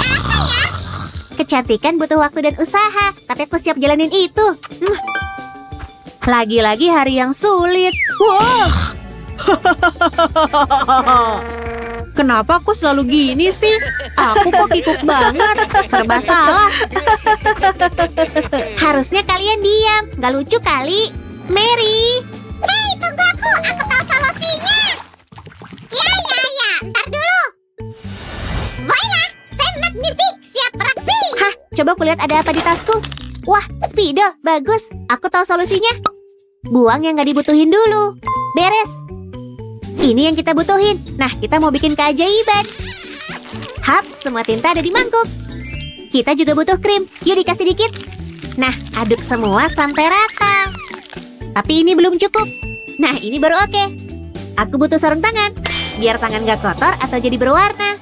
Apa ya? Kecantikan butuh waktu dan usaha, tapi aku siap jalanin itu. Lagi-lagi hari yang sulit. Wow. Kenapa aku selalu gini sih? Aku kok kikuk banget, serba salah. Harusnya kalian diam, gak lucu kali. Mary. Hei, tunggu aku tahu solusinya. Ya, ntar dulu. Voila, Sam Magnifique siap beraksi. Hah, coba aku lihat ada apa di tasku. Wah, Speedo, bagus. Aku tahu solusinya. Buang yang gak dibutuhin dulu. Beres. Ini yang kita butuhin. Nah, kita mau bikin keajaiban. Hap, semua tinta ada di mangkuk. Kita juga butuh krim. Yuk dikasih dikit. Nah, aduk semua sampai rata. Tapi ini belum cukup. Nah, ini baru oke. Aku butuh sarung tangan. Biar tangan gak kotor atau jadi berwarna.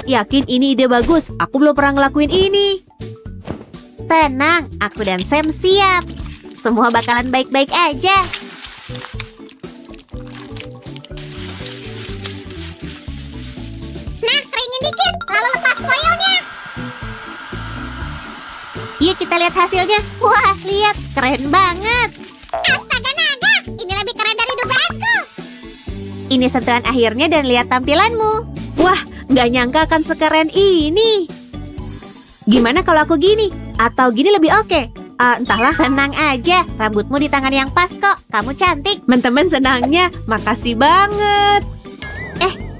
Yakin ini ide bagus. Aku belum pernah ngelakuin ini. Tenang, aku dan Sam siap. Semua bakalan baik-baik aja. Nah, keringin dikit, lalu lepas foilnya. Yuk kita lihat hasilnya. Wah, lihat. Keren banget. Astaga naga, ini lebih keren dari dugaanku. Ini sentuhan akhirnya dan lihat tampilanmu. Wah, nggak nyangka akan sekeren ini. Gimana kalau aku gini? Atau gini lebih oke? Entahlah. Tenang aja, rambutmu di tangan yang pas kok. Kamu cantik. Teman-teman senangnya, makasih banget.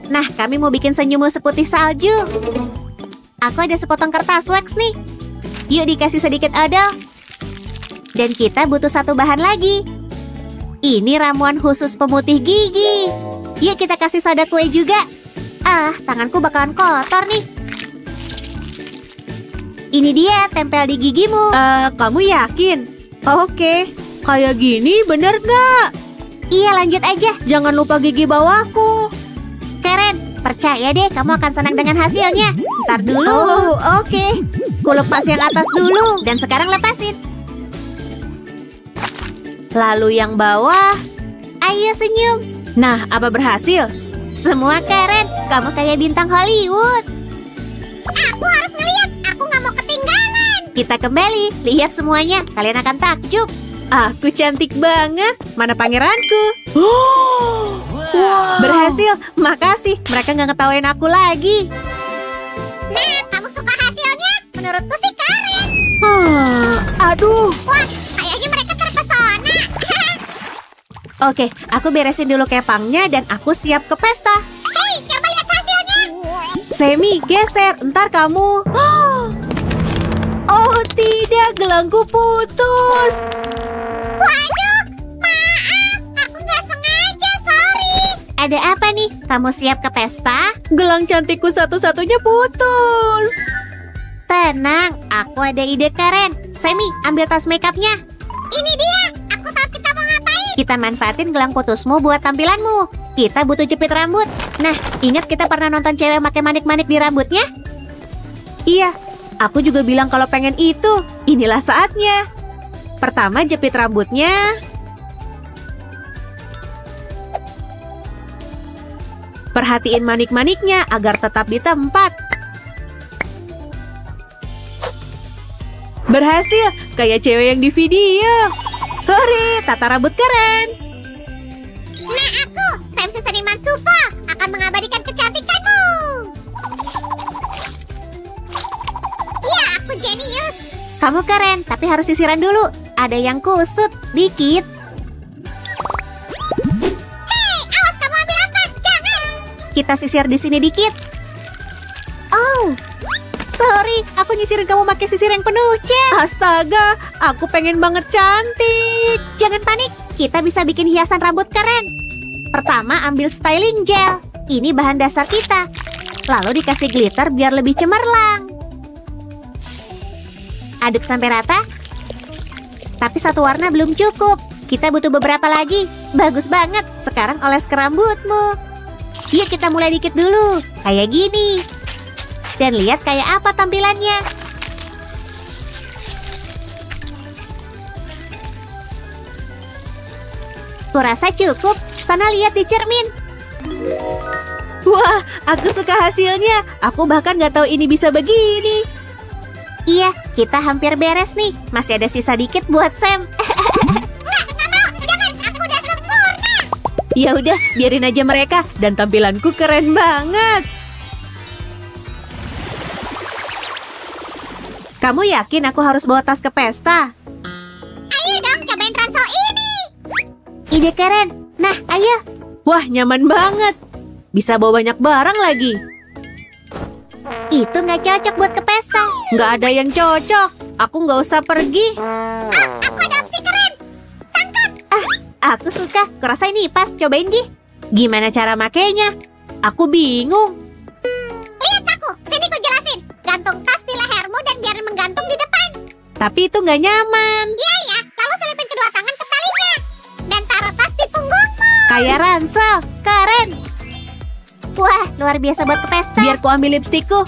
Nah, kami mau bikin senyummu seputih salju. Aku ada sepotong kertas wax nih. Yuk dikasih sedikit odol. Dan kita butuh satu bahan lagi. Ini ramuan khusus pemutih gigi. Yuk kita kasih soda kue juga. Tanganku bakalan kotor nih. Ini dia, tempel di gigimu. Kamu yakin? Oke, kayak gini bener gak? Iya, lanjut aja. Jangan lupa gigi bawahku. Keren, percaya deh kamu akan senang dengan hasilnya. Ntar dulu. Oke. Ku lepas yang atas dulu. Dan sekarang lepasin. Lalu yang bawah. Ayo senyum. Nah, apa berhasil? Semua keren. Kamu kayak bintang Hollywood. Aku harus ngeliat, aku nggak mau ketinggalan. Kita kembali, lihat semuanya. Kalian akan takjub. Aku cantik banget. Mana pangeranku? Wow. Berhasil, makasih. Mereka nggak ngetawain aku lagi. Nah, kamu suka hasilnya? Menurutku sih keren. Aduh. Wah, kayaknya mereka terpesona. Oke, aku beresin dulu kepangnya dan aku siap ke pesta. Hei, coba lihat hasilnya. Semi, geser. Ntar kamu. Oh tidak, gelangku putus. Waduh, maaf, aku nggak sengaja, sorry. Ada apa nih? Kamu siap ke pesta? Gelang cantikku satu-satunya putus. Tenang, aku ada ide keren. Semi, ambil tas makeupnya. Ini dia, aku tahu kita mau ngapain. Kita manfaatin gelang putusmu buat tampilanmu. Kita butuh jepit rambut. Nah, ingat kita pernah nonton cewek pakai manik-manik di rambutnya? Iya, aku juga bilang kalau pengen itu. Inilah saatnya. Pertama, jepit rambutnya. Perhatiin manik-maniknya agar tetap di tempat. Berhasil, kayak cewek yang di video. Hore, tata rambut keren. Nah, aku, Sam si seniman super, akan mengabadikan kecantikanmu. Ya, aku jenius. Kamu keren, tapi harus sisiran dulu. Ada yang kusut, dikit. Hei, awas kamu ambil apa? Jangan. Kita sisir di sini dikit. Oh, sorry, aku nyisirin kamu pakai sisir yang penuh, Cek. Astaga, aku pengen banget cantik. Jangan panik, kita bisa bikin hiasan rambut keren. Pertama, ambil styling gel. Ini bahan dasar kita. Lalu dikasih glitter biar lebih cemerlang. Aduk sampai rata. Tapi satu warna belum cukup. Kita butuh beberapa lagi. Bagus banget. Sekarang oles ke rambutmu. Yuk kita mulai dikit dulu. Kayak gini. Dan lihat kayak apa tampilannya. Kurasa cukup. Sana lihat di cermin. Wah, aku suka hasilnya. Aku bahkan nggak tahu ini bisa begini. Iya, kita hampir beres nih. Masih ada sisa dikit buat Sam. Nggak mau. Jangan, aku udah sempurna. Ya udah, biarin aja mereka. Dan tampilanku keren banget. Kamu yakin aku harus bawa tas ke pesta? Ayo dong, cobain ransel ini. Ide keren. Nah, ayo. Wah, nyaman banget. Bisa bawa banyak barang lagi. Itu nggak cocok buat ke pesta. Nggak ada yang cocok. Aku nggak usah pergi. Aku ada opsi keren. Tangkap. Aku suka. Kurasa ini pas. Cobain, Gi. Gimana cara makainya? Aku bingung. Lihat aku. Sini ku jelasin. Gantung tas di lehermu dan biarin menggantung di depan. Tapi itu nggak nyaman. Iya ya. Lalu selipin kedua tangan ke talinya. Dan taruh tas di punggungmu. Kayak ransel. Keren. Wah, luar biasa buat ke pesta. Biar ku ambil lipstikku.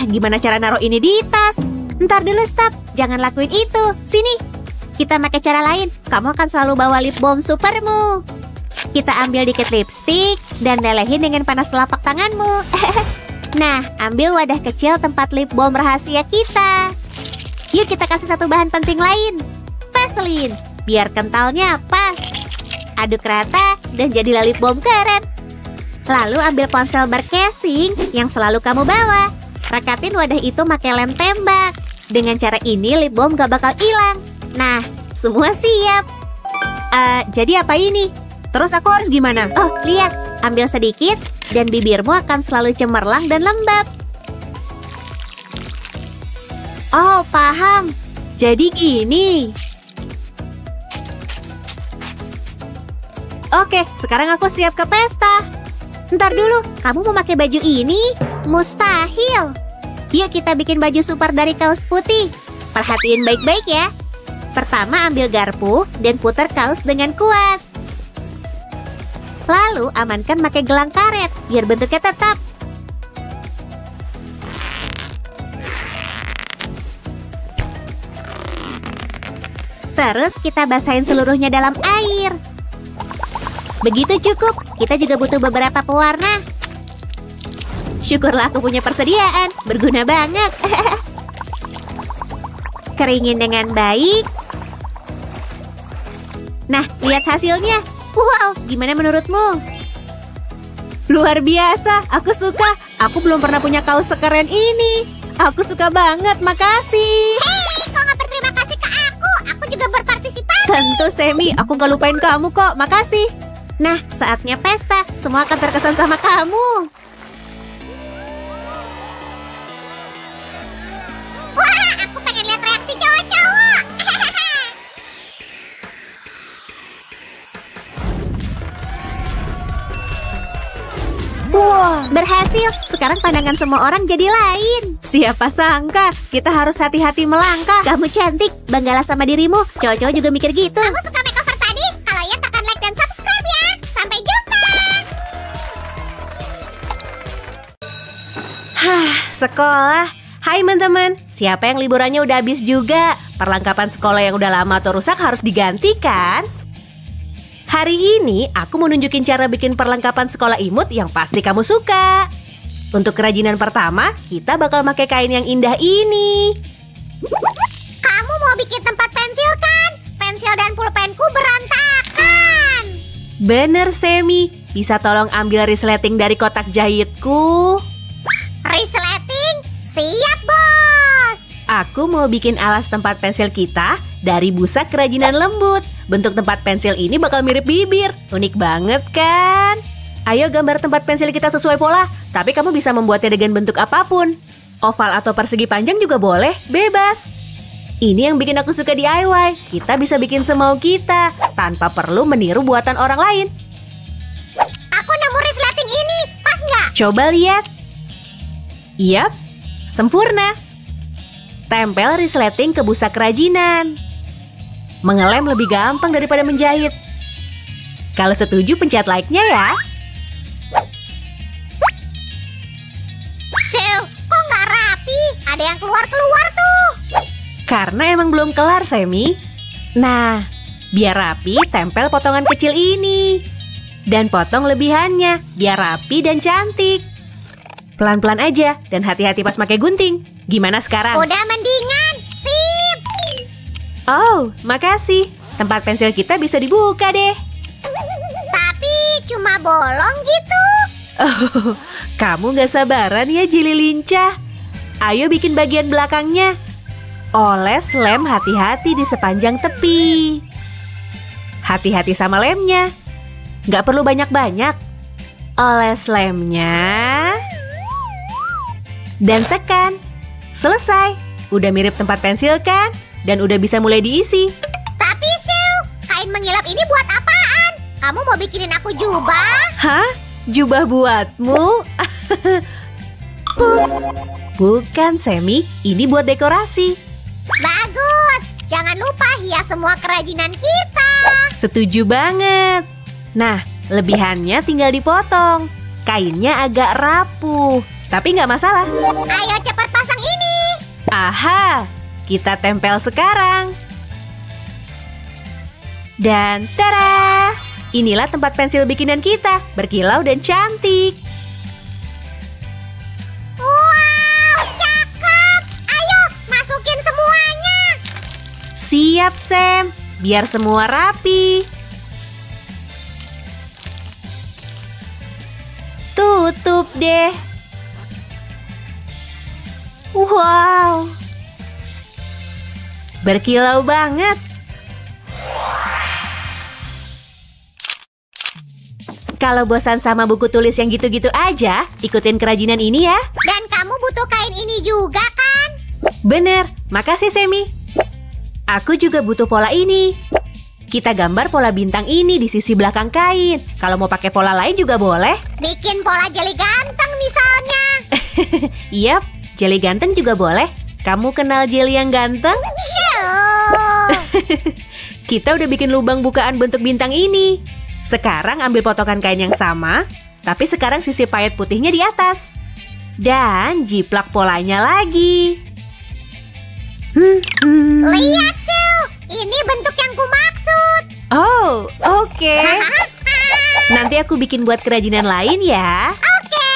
Gimana cara naruh ini di tas? Ntar dulu, stop. Jangan lakuin itu. Sini. Kita pakai cara lain. Kamu akan selalu bawa lip balm supermu. Kita ambil dikit lipstik dan lelehin dengan panas telapak tanganmu. Nah, ambil wadah kecil tempat lip balm rahasia kita. Yuk kita kasih satu bahan penting lain. Vaseline. Biar kentalnya pas. Aduk rata dan jadilah lip balm keren. Lalu ambil ponsel bercasing yang selalu kamu bawa. Rekapin wadah itu pakai lem tembak. Dengan cara ini lip balm gak bakal hilang. Nah, semua siap. Jadi apa ini? Terus aku harus gimana? Oh, lihat. Ambil sedikit dan bibirmu akan selalu cemerlang dan lembab. Oh, paham. Jadi gini. Oke, sekarang aku siap ke pesta. Ntar dulu, kamu mau pakai baju ini? Mustahil. Yuk kita bikin baju super dari kaos putih. Perhatiin baik-baik ya. Pertama ambil garpu dan putar kaos dengan kuat. Lalu amankan pakai gelang karet biar bentuknya tetap. Terus kita basahin seluruhnya dalam air. Begitu cukup. Kita juga butuh beberapa pewarna. Syukurlah aku punya persediaan. Berguna banget. Keringin dengan baik. Nah, lihat hasilnya. Wow, gimana menurutmu? Luar biasa, aku suka. Aku belum pernah punya kaos sekeren ini. Aku suka banget, makasih. Hei, kok nggak berterima kasih ke aku? Aku juga berpartisipasi. Tentu, Semi. Aku nggak lupain kamu kok, makasih. Nah, saatnya pesta. Semua akan terkesan sama kamu. Wah, aku pengen lihat reaksi cowok-cowok. Wah, berhasil. Sekarang pandangan semua orang jadi lain. Siapa sangka, kita harus hati-hati melangkah. Kamu cantik, banggalah sama dirimu. Cowok-cowok juga mikir gitu. Kamu suka makeover tadi? Kalau ya, tekan like dan subscribe ya. Sampai jumpa. Sekolah. Hai teman-teman, siapa yang liburannya udah habis juga? Perlengkapan sekolah yang udah lama atau rusak harus digantikan. Hari ini aku mau nunjukin cara bikin perlengkapan sekolah imut yang pasti kamu suka. Untuk kerajinan pertama, kita bakal pakai kain yang indah ini. Kamu mau bikin tempat pensil kan? Pensil dan pulpenku berantakan. Bener, Semi. Bisa tolong ambil resleting dari kotak jahitku? Resleting? Siap, bos. Aku mau bikin alas tempat pensil kita dari busa kerajinan lembut. Bentuk tempat pensil ini bakal mirip bibir. Unik banget kan? Ayo gambar tempat pensil kita sesuai pola. Tapi kamu bisa membuatnya dengan bentuk apapun. Oval atau persegi panjang juga boleh, bebas. Ini yang bikin aku suka DIY. Kita bisa bikin semau kita tanpa perlu meniru buatan orang lain. Aku nemu resleting ini, pas nggak? Coba lihat. Yap, sempurna. Tempel resleting ke busa kerajinan. Mengelem lebih gampang daripada menjahit. Kalau setuju pencet like-nya ya. Shell, kok nggak rapi? Ada yang keluar-keluar tuh. Karena emang belum kelar, Semi. Nah, biar rapi, tempel potongan kecil ini. Dan potong lebihannya, biar rapi dan cantik. Pelan-pelan aja, dan hati-hati pas pakai gunting. Gimana sekarang? Udah mendingan. Sip. Oh, makasih. Tempat pensil kita bisa dibuka deh. Tapi cuma bolong gitu. Oh, kamu gak sabaran ya, Jeli lincah. Ayo bikin bagian belakangnya. Oles lem hati-hati di sepanjang tepi. Hati-hati sama lemnya. Gak perlu banyak-banyak. Oles lemnya. Dan tekan. Selesai. Udah mirip tempat pensil kan? Dan udah bisa mulai diisi. Tapi Siu, kain mengilap ini buat apaan? Kamu mau bikinin aku jubah? Hah? Jubah buatmu? Puff. Bukan, Semi. Ini buat dekorasi. Bagus. Jangan lupa hias semua kerajinan kita. Setuju banget. Nah, lebihannya tinggal dipotong. Kainnya agak rapuh, tapi nggak masalah. Ayo cepat pasang ini. Aha, kita tempel sekarang. Dan tada! Inilah tempat pensil bikinan kita, berkilau dan cantik. Wow, cakep. Ayo, masukin semuanya. Siap, Sam. Biar semua rapi. Tutup deh. Wow. Berkilau banget. Kalau bosan sama buku tulis yang gitu-gitu aja, ikutin kerajinan ini ya. Dan kamu butuh kain ini juga kan? Bener, makasih Semi. Aku juga butuh pola ini. Kita gambar pola bintang ini di sisi belakang kain. Kalau mau pakai pola lain juga boleh. Bikin pola jeli ganteng misalnya. Yap, jeli ganteng juga boleh. Kamu kenal jeli yang ganteng? Syuh. Kita udah bikin lubang bukaan bentuk bintang ini. Sekarang ambil potongan kain yang sama, tapi sekarang sisi pahit putihnya di atas. Dan jiplak polanya lagi. Lihat, Syuh. Ini bentuk yang kumaksud. Oh, oke. Nanti aku bikin buat kerajinan lain ya. Oke.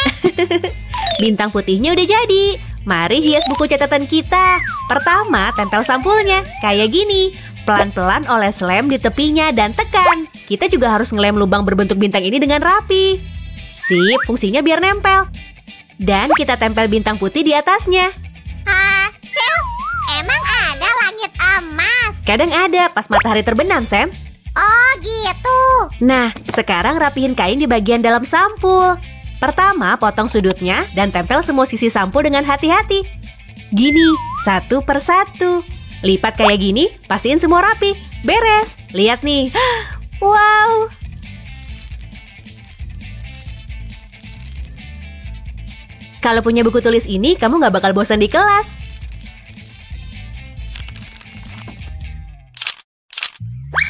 Bintang putihnya udah jadi. Mari hias buku catatan kita. Pertama, tempel sampulnya. Kayak gini. Pelan-pelan oles lem di tepinya dan tekan. Kita juga harus ngelem lubang berbentuk bintang ini dengan rapi. Sip, fungsinya biar nempel. Dan kita tempel bintang putih di atasnya. Syuh, emang ada langit emas? Kadang ada pas matahari terbenam, Sam. Oh, gitu. Nah, sekarang rapihin kain di bagian dalam sampul. Pertama, potong sudutnya dan tempel semua sisi sampul dengan hati-hati. Gini, satu per satu. Lipat kayak gini, pastiin semua rapi. Beres. Lihat nih. Wow. Kalau punya buku tulis ini, kamu nggak bakal bosan di kelas.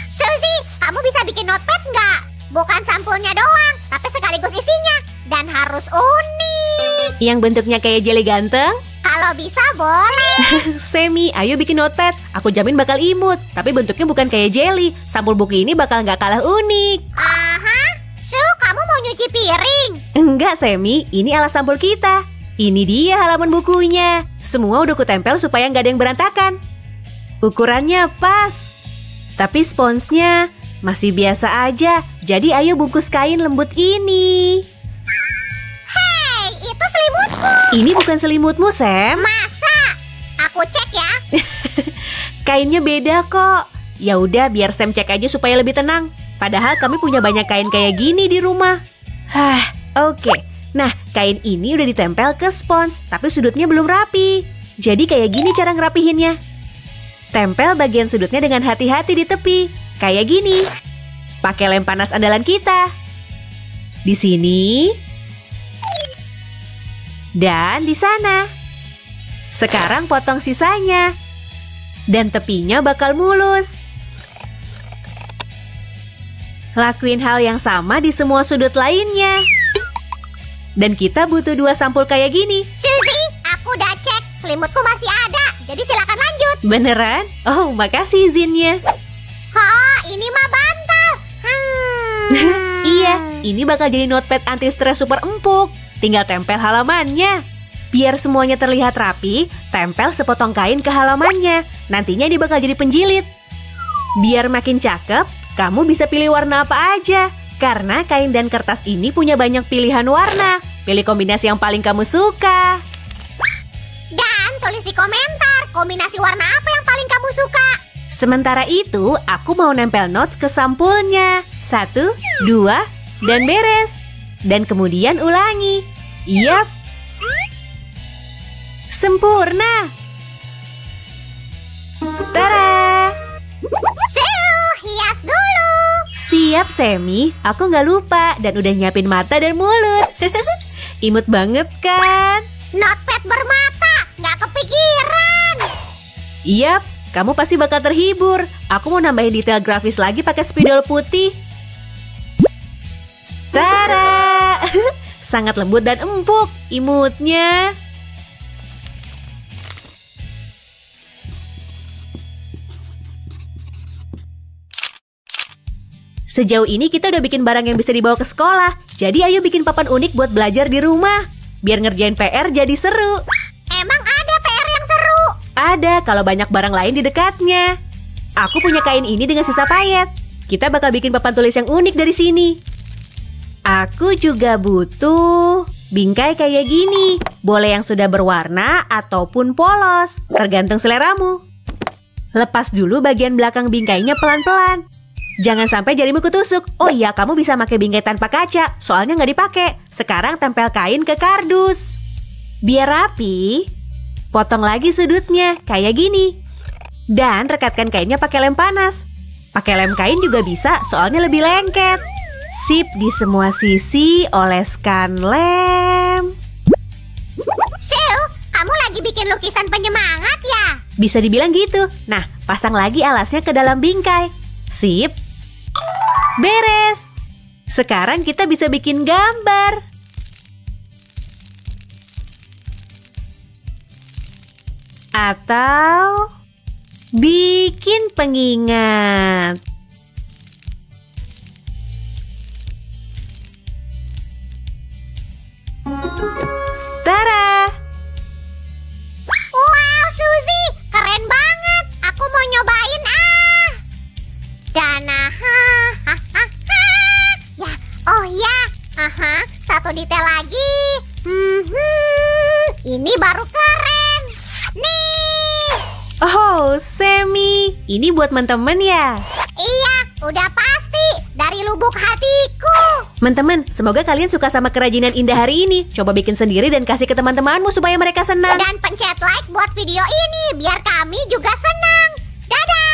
Suzy, kamu bisa bikin notepad nggak? Bukan sampulnya doang, tapi sekaligus isinya. Dan harus unik. Yang bentuknya kayak jeli ganteng? Kalau bisa boleh. Semi, ayo bikin notepad. Aku jamin bakal imut. Tapi bentuknya bukan kayak jelly. Sampul buku ini bakal nggak kalah unik. Aha, Syuh, kamu mau nyuci piring? Enggak, Semi. Ini alas sampul kita. Ini dia halaman bukunya. Semua udah kutempel supaya nggak ada yang berantakan. Ukurannya pas. Tapi sponsnya masih biasa aja. Jadi ayo bungkus kain lembut ini. Hei, itu selimutku. Ini bukan selimutmu, Sam. Masa? Aku cek ya. Kainnya beda kok. Ya udah, biar Sam cek aja supaya lebih tenang. Padahal kami punya banyak kain kayak gini di rumah. Oke. Nah, kain ini udah ditempel ke spons, tapi sudutnya belum rapi. Jadi kayak gini cara ngerapihinnya. Tempel bagian sudutnya dengan hati-hati di tepi. Kayak gini. Pakai lem panas andalan kita. Di sini. Dan di sana. Sekarang potong sisanya. Dan tepinya bakal mulus. Lakuin hal yang sama di semua sudut lainnya. Dan kita butuh 2 sampul kayak gini. Suzy, aku udah cek. Selimutku masih ada. Jadi silakan lanjut. Beneran? Oh, makasih izinnya. Oh, ini mah bantal. Iya, ini bakal jadi notepad anti-stres super empuk. Tinggal tempel halamannya. Biar semuanya terlihat rapi, tempel sepotong kain ke halamannya. Nantinya ini bakal jadi penjilid. Biar makin cakep, kamu bisa pilih warna apa aja. Karena kain dan kertas ini punya banyak pilihan warna. Pilih kombinasi yang paling kamu suka. Dan tulis di komentar kombinasi warna apa yang paling kamu suka. Sementara itu, aku mau nempel notes ke sampulnya. 1, 2, dan beres. Dan kemudian ulangi. Yap. Sempurna. Tara! Hias dulu. Siap, Semi. Aku nggak lupa dan udah nyiapin mata dan mulut. Imut banget kan? Notepad bermata, nggak kepikiran. Yap, kamu pasti bakal terhibur. Aku mau nambahin detail grafis lagi pakai spidol putih. Tara! Sangat lembut dan empuk imutnya. Sejauh ini kita udah bikin barang yang bisa dibawa ke sekolah. Jadi ayo bikin papan unik buat belajar di rumah. Biar ngerjain PR jadi seru. Emang ada PR yang seru? Ada kalau banyak barang lain di dekatnya. Aku punya kain ini dengan sisa payet. Kita bakal bikin papan tulis yang unik dari sini. Aku juga butuh bingkai kayak gini. Boleh yang sudah berwarna ataupun polos. Tergantung seleramu. Lepas dulu bagian belakang bingkainya pelan-pelan. Jangan sampai jarimu ketusuk. Oh iya, kamu bisa pakai bingkai tanpa kaca. Soalnya nggak dipakai. Sekarang tempel kain ke kardus. Biar rapi, potong lagi sudutnya kayak gini. Dan rekatkan kainnya pakai lem panas. Pakai lem kain juga bisa, soalnya lebih lengket. Sip di semua sisi, oleskan lem. Sil, kamu lagi bikin lukisan penyemangat ya? Bisa dibilang gitu. Nah, pasang lagi alasnya ke dalam bingkai. Sip. Beres. Sekarang kita bisa bikin gambar. Atau bikin pengingat. Tara! Wow, Suzy, keren banget. Aku mau nyobain ah. Dan ya, oh ya, satu detail lagi. Ini baru keren. Nih. Oh, Semi, ini buat teman-teman ya? Iya, udah pasti dari lubuk hatiku. Teman-teman, semoga kalian suka sama kerajinan indah hari ini. Coba bikin sendiri dan kasih ke teman-temanmu supaya mereka senang. Dan pencet like buat video ini biar kami juga senang. Dadah.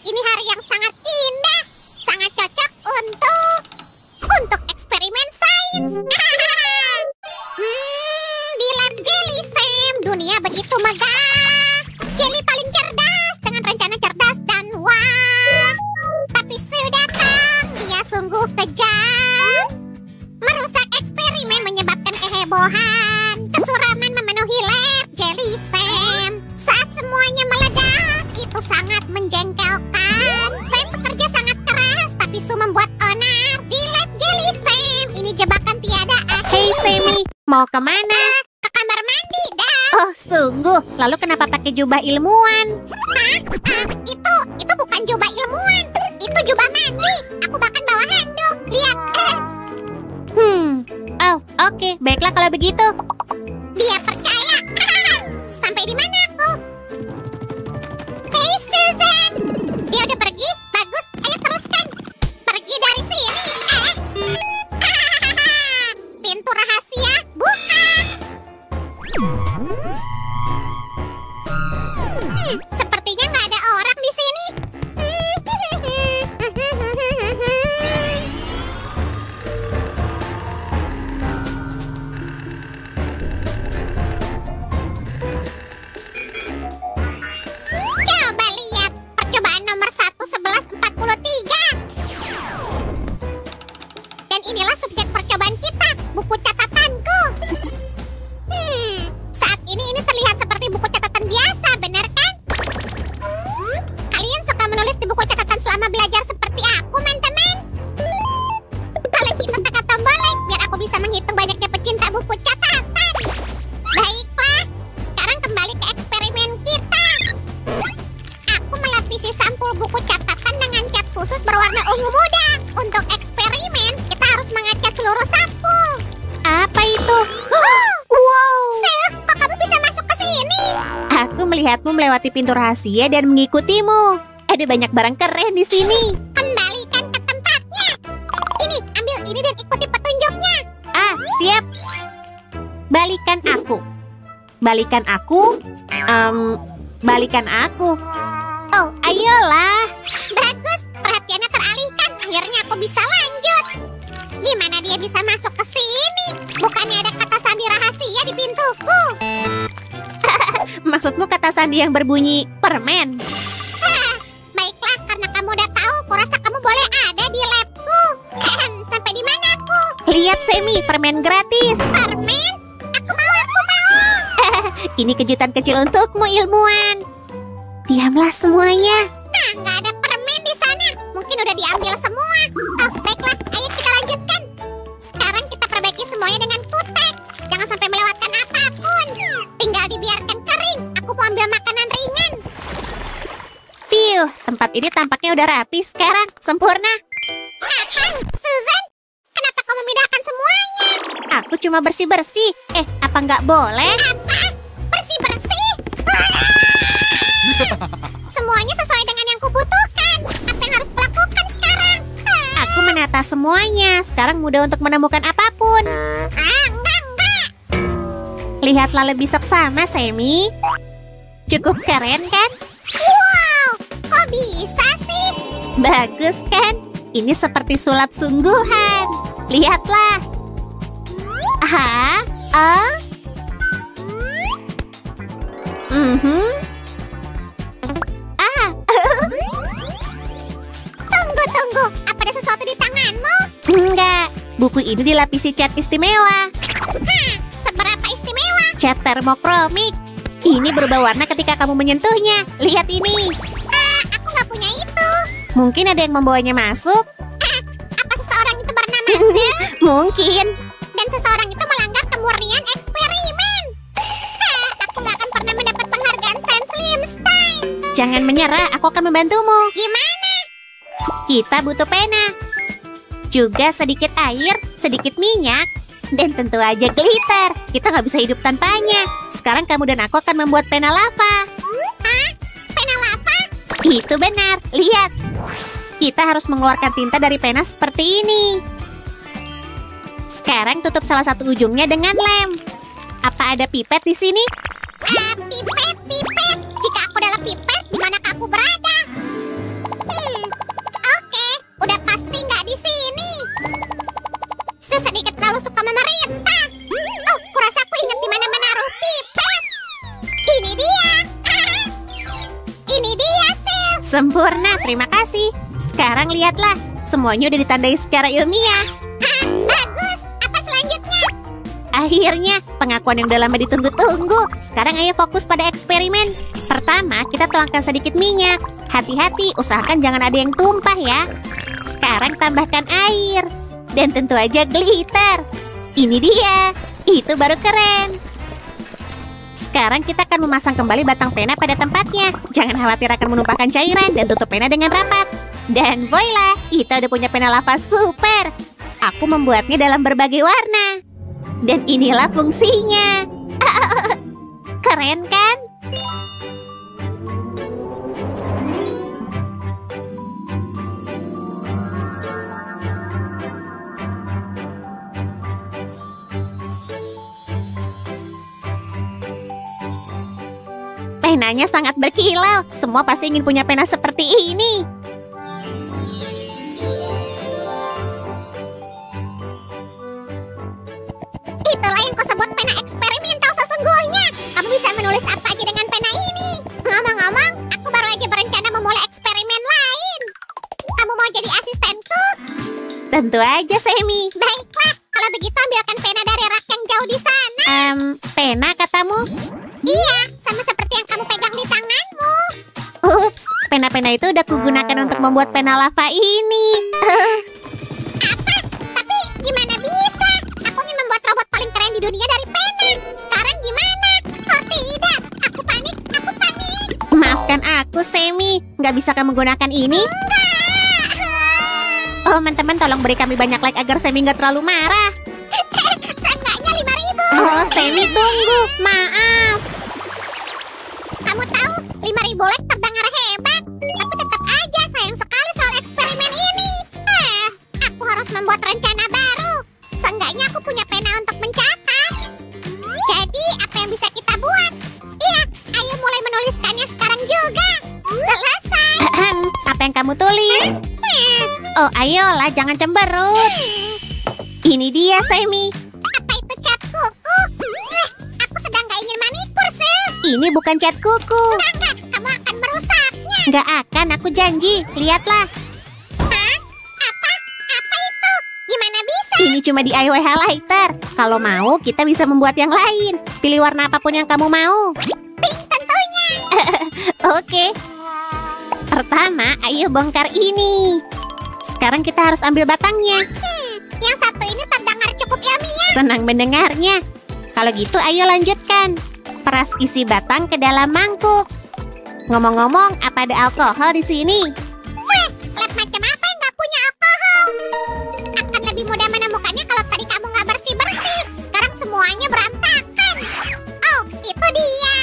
Ini hari yang sangat indah, sangat cocok untuk eksperimen sains. Di lab Jelly Sam, dunia begitu megah. Jelly paling cerdas dengan rencana cerdas dan wah. Tapi Sue datang, dia sungguh kejam. Merusak eksperimen menyebabkan kehebohan. Kesuraman memenuhi lab Jelly Sam. Saat semuanya meledak, itu sangat menjengkelkan. Sam bekerja sangat keras, tapi Sue membuat onar di lab Jelly Sam. Ini jebakan tiada akhir. Hey, Semi, mau kemana? Ke kamar mandi, dah. Oh, Sungguh, lalu kenapa pakai jubah ilmuwan? Itu bukan jubah ilmuwan. Itu jubah mandi. Aku bahkan bawa handuk. Lihat. Oh, oke. Baiklah kalau begitu. Dia percaya. Sampai di mana aku? Hey, Susan. Dia udah pergi? Bagus. Ayo teruskan. Pergi dari sini. Pintu rahasia buka. Sepertinya nggak ada orang di sini. Coba lihat percobaan nomor 11143. Dan inilah subjek percobaan kita, buku catatanku. Saat ini terlihat seperti buku catatan biasa, benar kan? Kalian suka menulis di buku catatan selama belajar seperti aku, teman-teman? Kalau gitu tekan tombol like biar aku bisa menghitung banyaknya pecinta buku catatan. Baiklah, sekarang kembali ke eksperimen kita. Aku melapisi sampul buku catatan dengan cat khusus berwarna ungu muda. Untuk eksperimen, kita harus mengecat seluruh sampul. Apa itu? Wow! Sel, kok kamu bisa masuk ke sini? Aku melihatmu melewati pintu rahasia dan mengikutimu. Ada banyak barang keren di sini. Kembalikan ke tempatnya. Ini, ambil ini dan ikuti petunjuknya. Ah, siap. Balikan aku. Balikan aku? Balikan aku. Oh, ayolah. Bagus, perhatiannya teralihkan. Akhirnya aku bisa lanjut. Gimana dia bisa masuk ke sini? Bukannya ada kata sandi rahasia di pintuku. Maksudmu kata sandi yang berbunyi permen? Baiklah, karena kamu udah tahu, kurasa kamu boleh ada di labku. Sampai di mana aku? Lihat, Semi, permen gratis. Permen? Aku mau. Ini kejutan kecil untukmu, ilmuwan. Diamlah semuanya. Nah, nggak ada permen di sana. Mungkin udah diambil semua. Oh, baiklah, ayo kita lanjutkan. Sekarang kita perbaiki semuanya dengan kutek. Jangan sampai melewatkan apapun. Tinggal dibiarkan kering. Aku mau ambil makanan ringan. Piuh, tempat ini tampaknya udah rapi sekarang. Sempurna. Apa? Susan? Kenapa kau memindahkan semuanya? Aku cuma bersih-bersih. Apa nggak boleh? Apa? Bersih-bersih? Semuanya sesuai dengan yang kubutuhkan. Apa yang harus kulakukan sekarang? Aku menata semuanya. Sekarang mudah untuk menemukan apapun. Enggak. Lihatlah lebih seksama, Semi. Cukup keren, kan? Wow, kok bisa sih? Bagus, kan? Ini seperti sulap sungguhan. Lihatlah. Tunggu. Apa ada sesuatu di tanganmu? Enggak. Buku ini dilapisi cat istimewa. Seberapa istimewa? Cat termokromik. Ini berubah warna ketika kamu menyentuhnya. Lihat ini. Aku nggak punya itu. Mungkin ada yang membawanya masuk. Apa seseorang itu bernama Sue? Mungkin. Dan seseorang itu melanggar kemurnian eksperimen. Aku nggak akan pernah mendapat penghargaan Saint Slimstein. Jangan menyerah, aku akan membantumu. Gimana? Kita butuh pena. Juga sedikit air, sedikit minyak, dan tentu aja glitter. Kita nggak bisa hidup tanpanya. Sekarang kamu dan aku akan membuat pena lava. Pena lava? Itu benar, lihat. Kita harus mengeluarkan tinta dari pena seperti ini. Sekarang tutup salah satu ujungnya dengan lem. Apa ada pipet di sini? Pipet. Jika aku adalah pipet, di manakah aku berada? Oke, udah pasti nggak di sini. Sedikit terlalu suka memerintah. Oh, kurasa aku ingat di mana menaruh pipet. Ini dia. Ini dia, Sil. Sempurna, terima kasih. Sekarang lihatlah, semuanya udah ditandai secara ilmiah. Bagus. Apa selanjutnya? Akhirnya, pengakuan yang udah lama ditunggu-tunggu. Sekarang ayo fokus pada eksperimen. Pertama, kita tuangkan sedikit minyak. Hati-hati, usahakan jangan ada yang tumpah ya. Sekarang tambahkan air. Dan tentu aja glitter. Ini dia. Itu baru keren. Sekarang kita akan memasang kembali batang pena pada tempatnya. Jangan khawatir akan menumpahkan cairan dan tutup pena dengan rapat. Dan voila, kita udah punya pena lava super. Aku membuatnya dalam berbagai warna. Dan inilah fungsinya. Keren kan? Penanya sangat berkilau. Semua pasti ingin punya pena seperti ini. Itulah yang kau sebut pena eksperimental sesungguhnya. Kamu bisa menulis apa aja dengan pena ini. Ngomong-ngomong, aku baru aja berencana memulai eksperimen lain. Kamu mau jadi asistenku? Tentu aja, Semi. Baiklah, kalau begitu ambilkan pena dari rak yang jauh di sana. Pena katamu? Iya, sama seperti yang kamu pegang di tanganmu. Ups, pena-pena itu udah kugunakan untuk membuat pena lava ini. Apa? Tapi gimana bisa? Aku ingin membuat robot paling keren di dunia dari pena. Sekarang gimana? Oh tidak, aku panik, aku panik. Maafkan aku, Semi. Nggak bisa kamu gunakan ini? Enggak. Oh, teman-teman, tolong beri kami banyak like agar Semi nggak terlalu marah. Seenggaknya 5.000. Oh, Semi, tunggu. Maaf. Kamu tahu, 5.000 like terdengar hebat. Tapi tetap aja sayang sekali soal eksperimen ini. Aku harus membuat rencana baru. Seenggaknya aku punya pena untuk mencatat. Jadi, apa yang bisa kita buat? Iya, ayo mulai menuliskannya sekarang juga. Selesai. Apa yang kamu tulis? Oh, ayolah, jangan cemberut. Ini dia, Semi. Apa itu cat kuku? Aku sedang gak ingin manikur, Sil. Ini bukan cat kuku. Enggak, kamu akan merusaknya. Nggak akan, aku janji. Lihatlah. Hah? Apa? Apa itu? Gimana bisa? Ini cuma DIY highlighter. Kalau mau, kita bisa membuat yang lain. Pilih warna apapun yang kamu mau. Pink tentunya. Oke. Pertama, ayo bongkar ini. Sekarang kita harus ambil batangnya. Yang satu ini terdengar cukup ilmiah. Senang mendengarnya. Kalau gitu, ayo lanjutkan. Peras isi batang ke dalam mangkuk. Ngomong-ngomong, apa ada alkohol di sini? Weh, lab macam apa yang nggak punya alkohol? Akan lebih mudah menemukannya kalau tadi kamu nggak bersih-bersih. Sekarang semuanya berantakan. Oh, itu dia.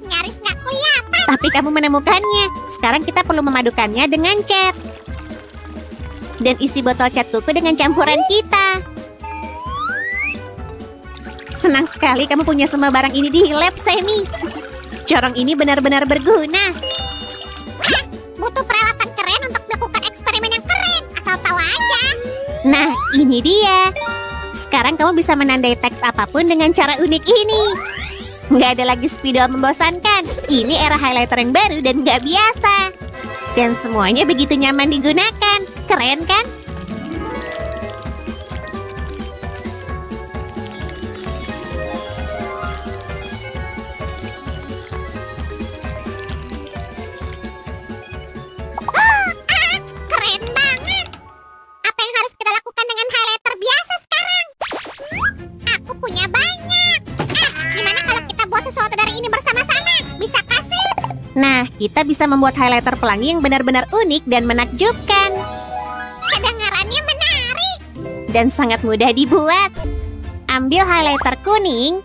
Nyaris nggak kelihatan. Tapi kamu menemukannya. Sekarang kita perlu memadukannya dengan cat. Dan isi botol cat kuku dengan campuran kita. Senang sekali kamu punya semua barang ini di lab, Semi. Corong ini benar-benar berguna. Butuh peralatan keren untuk melakukan eksperimen yang keren. Asal tahu aja. Nah, ini dia. Sekarang kamu bisa menandai teks apapun dengan cara unik ini. Nggak ada lagi spidol membosankan. Ini era highlighter yang baru dan nggak biasa. Dan semuanya begitu nyaman digunakan. Keren kan? Keren banget. Apa yang harus kita lakukan dengan highlighter biasa sekarang? Aku punya banyak. Gimana kalau kita buat sesuatu dari ini bersama-sama? Bisa kasih? Nah, kita bisa membuat highlighter pelangi yang benar-benar unik dan menakjubkan. Kedengarannya menarik. Dan sangat mudah dibuat. Ambil highlighter kuning,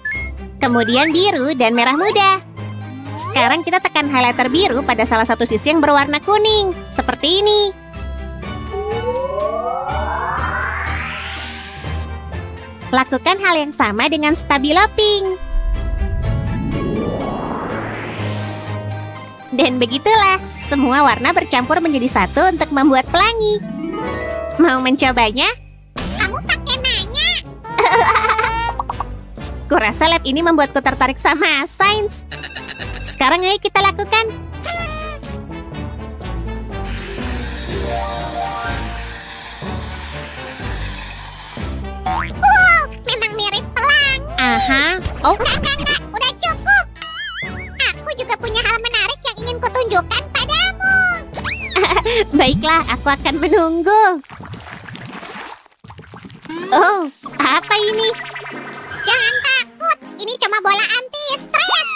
kemudian biru dan merah muda. Sekarang kita tekan highlighter biru pada salah satu sisi yang berwarna kuning. Seperti ini. Lakukan hal yang sama dengan stabilo pink. Dan begitulah, semua warna bercampur menjadi satu untuk membuat pelangi. Mau mencobanya? Kamu pakai nanya. Kurasa lab ini membuatku tertarik sama sains. Sekarang ayo kita lakukan. Wow, memang mirip pelangi. Aha. Oh, Enggak, udah cukup. Aku juga punya hal menarik yang ingin kutunjukkan padamu. baiklah, aku akan menunggu. Oh, apa ini? Jangan takut, Ini cuma bola anti-stres.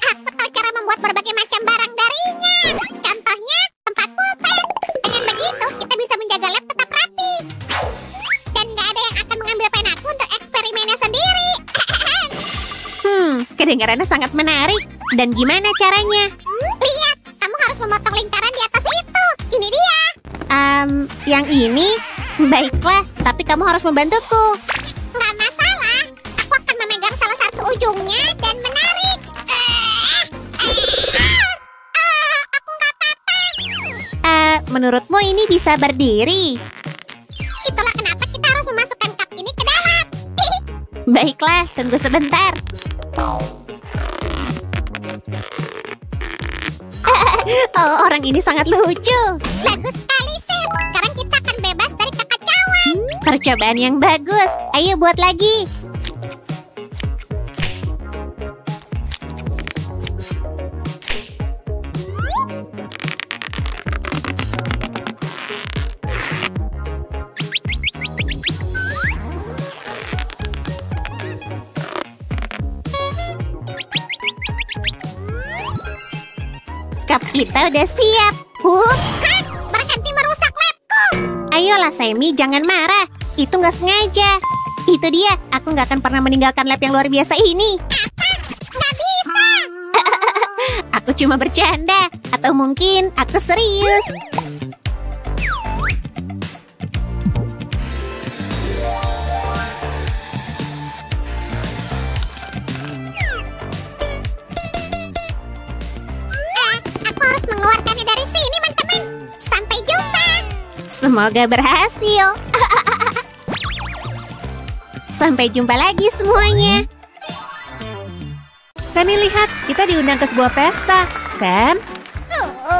Aku tahu cara membuat berbagai macam barang darinya. Contohnya, tempat pulpen. Dengan begitu, kita bisa menjaga lab tetap rapi. Dan nggak ada yang akan mengambil pen aku untuk eksperimennya sendiri. Kedengarannya sangat menarik. Dan gimana caranya? Lihat, kamu harus memotong lingkaran di atas itu. Ini dia. Yang ini? Baiklah, tapi kamu harus membantuku. Nggak masalah. Aku akan memegang salah satu ujungnya dan menarik. Aku nggak apa-apa. Menurutmu ini bisa berdiri? Itulah kenapa kita harus memasukkan cup ini ke dalam. Baiklah, tunggu sebentar. Oh, orang ini sangat lucu. Bagus sekali, Sam. Sekarang kita akan bebas dari kekacauan. Percobaan yang bagus. Ayo buat lagi. Cup kita udah siap. Hah? Berhenti merusak labku. Ayolah Sammy, jangan marah. Itu nggak sengaja. Itu dia, aku nggak akan pernah meninggalkan lab yang luar biasa ini. Apa? Nggak bisa. Aku cuma bercanda. Atau mungkin aku serius. Aku harus mengeluarkannya dari sini, teman-teman. Sampai jumpa. Semoga berhasil. Sampai jumpa lagi semuanya. Sammy, lihat, kita diundang ke sebuah pesta. Sam?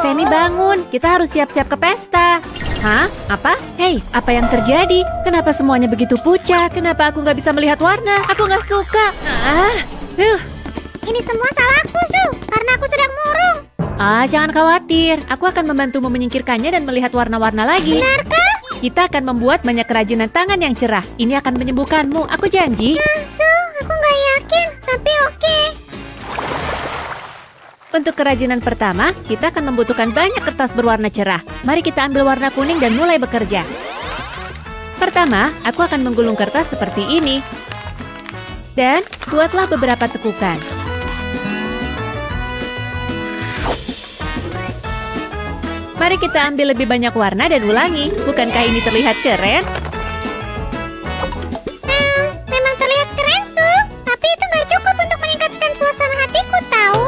Sammy, bangun. Kita harus siap-siap ke pesta. Hah? Apa? Hei, apa yang terjadi? Kenapa semuanya begitu pucat? Kenapa aku nggak bisa melihat warna? Aku nggak suka. Ini semua salahku, Su. Karena aku sedang murung. Jangan khawatir. Aku akan membantumu menyingkirkannya dan melihat warna-warna lagi. Benarkah? Kita akan membuat banyak kerajinan tangan yang cerah. Ini akan menyembuhkanmu. Aku janji. Su, aku nggak yakin. Tapi oke. Untuk kerajinan pertama, kita akan membutuhkan banyak kertas berwarna cerah. Mari kita ambil warna kuning dan mulai bekerja. Pertama, aku akan menggulung kertas seperti ini. Dan buatlah beberapa tekukan. Mari kita ambil lebih banyak warna dan ulangi. Bukankah ini terlihat keren? Memang terlihat keren, Su. Tapi itu nggak cukup untuk meningkatkan suasana hatiku, tahu?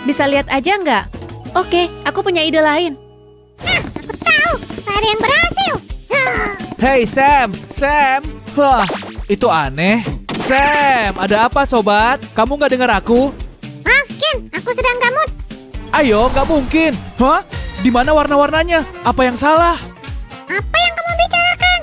Bisa lihat aja nggak? Oke, aku punya ide lain. Aku tahu. Ada yang berhasil. Hei Sam, Sam. Wah, itu aneh. Sam, ada apa sobat? Kamu nggak dengar aku? Maaf, Ken. Aku sedang gamut. Ayo, nggak mungkin. Hah? Di mana warna-warnanya? Apa yang salah? Apa yang kamu bicarakan?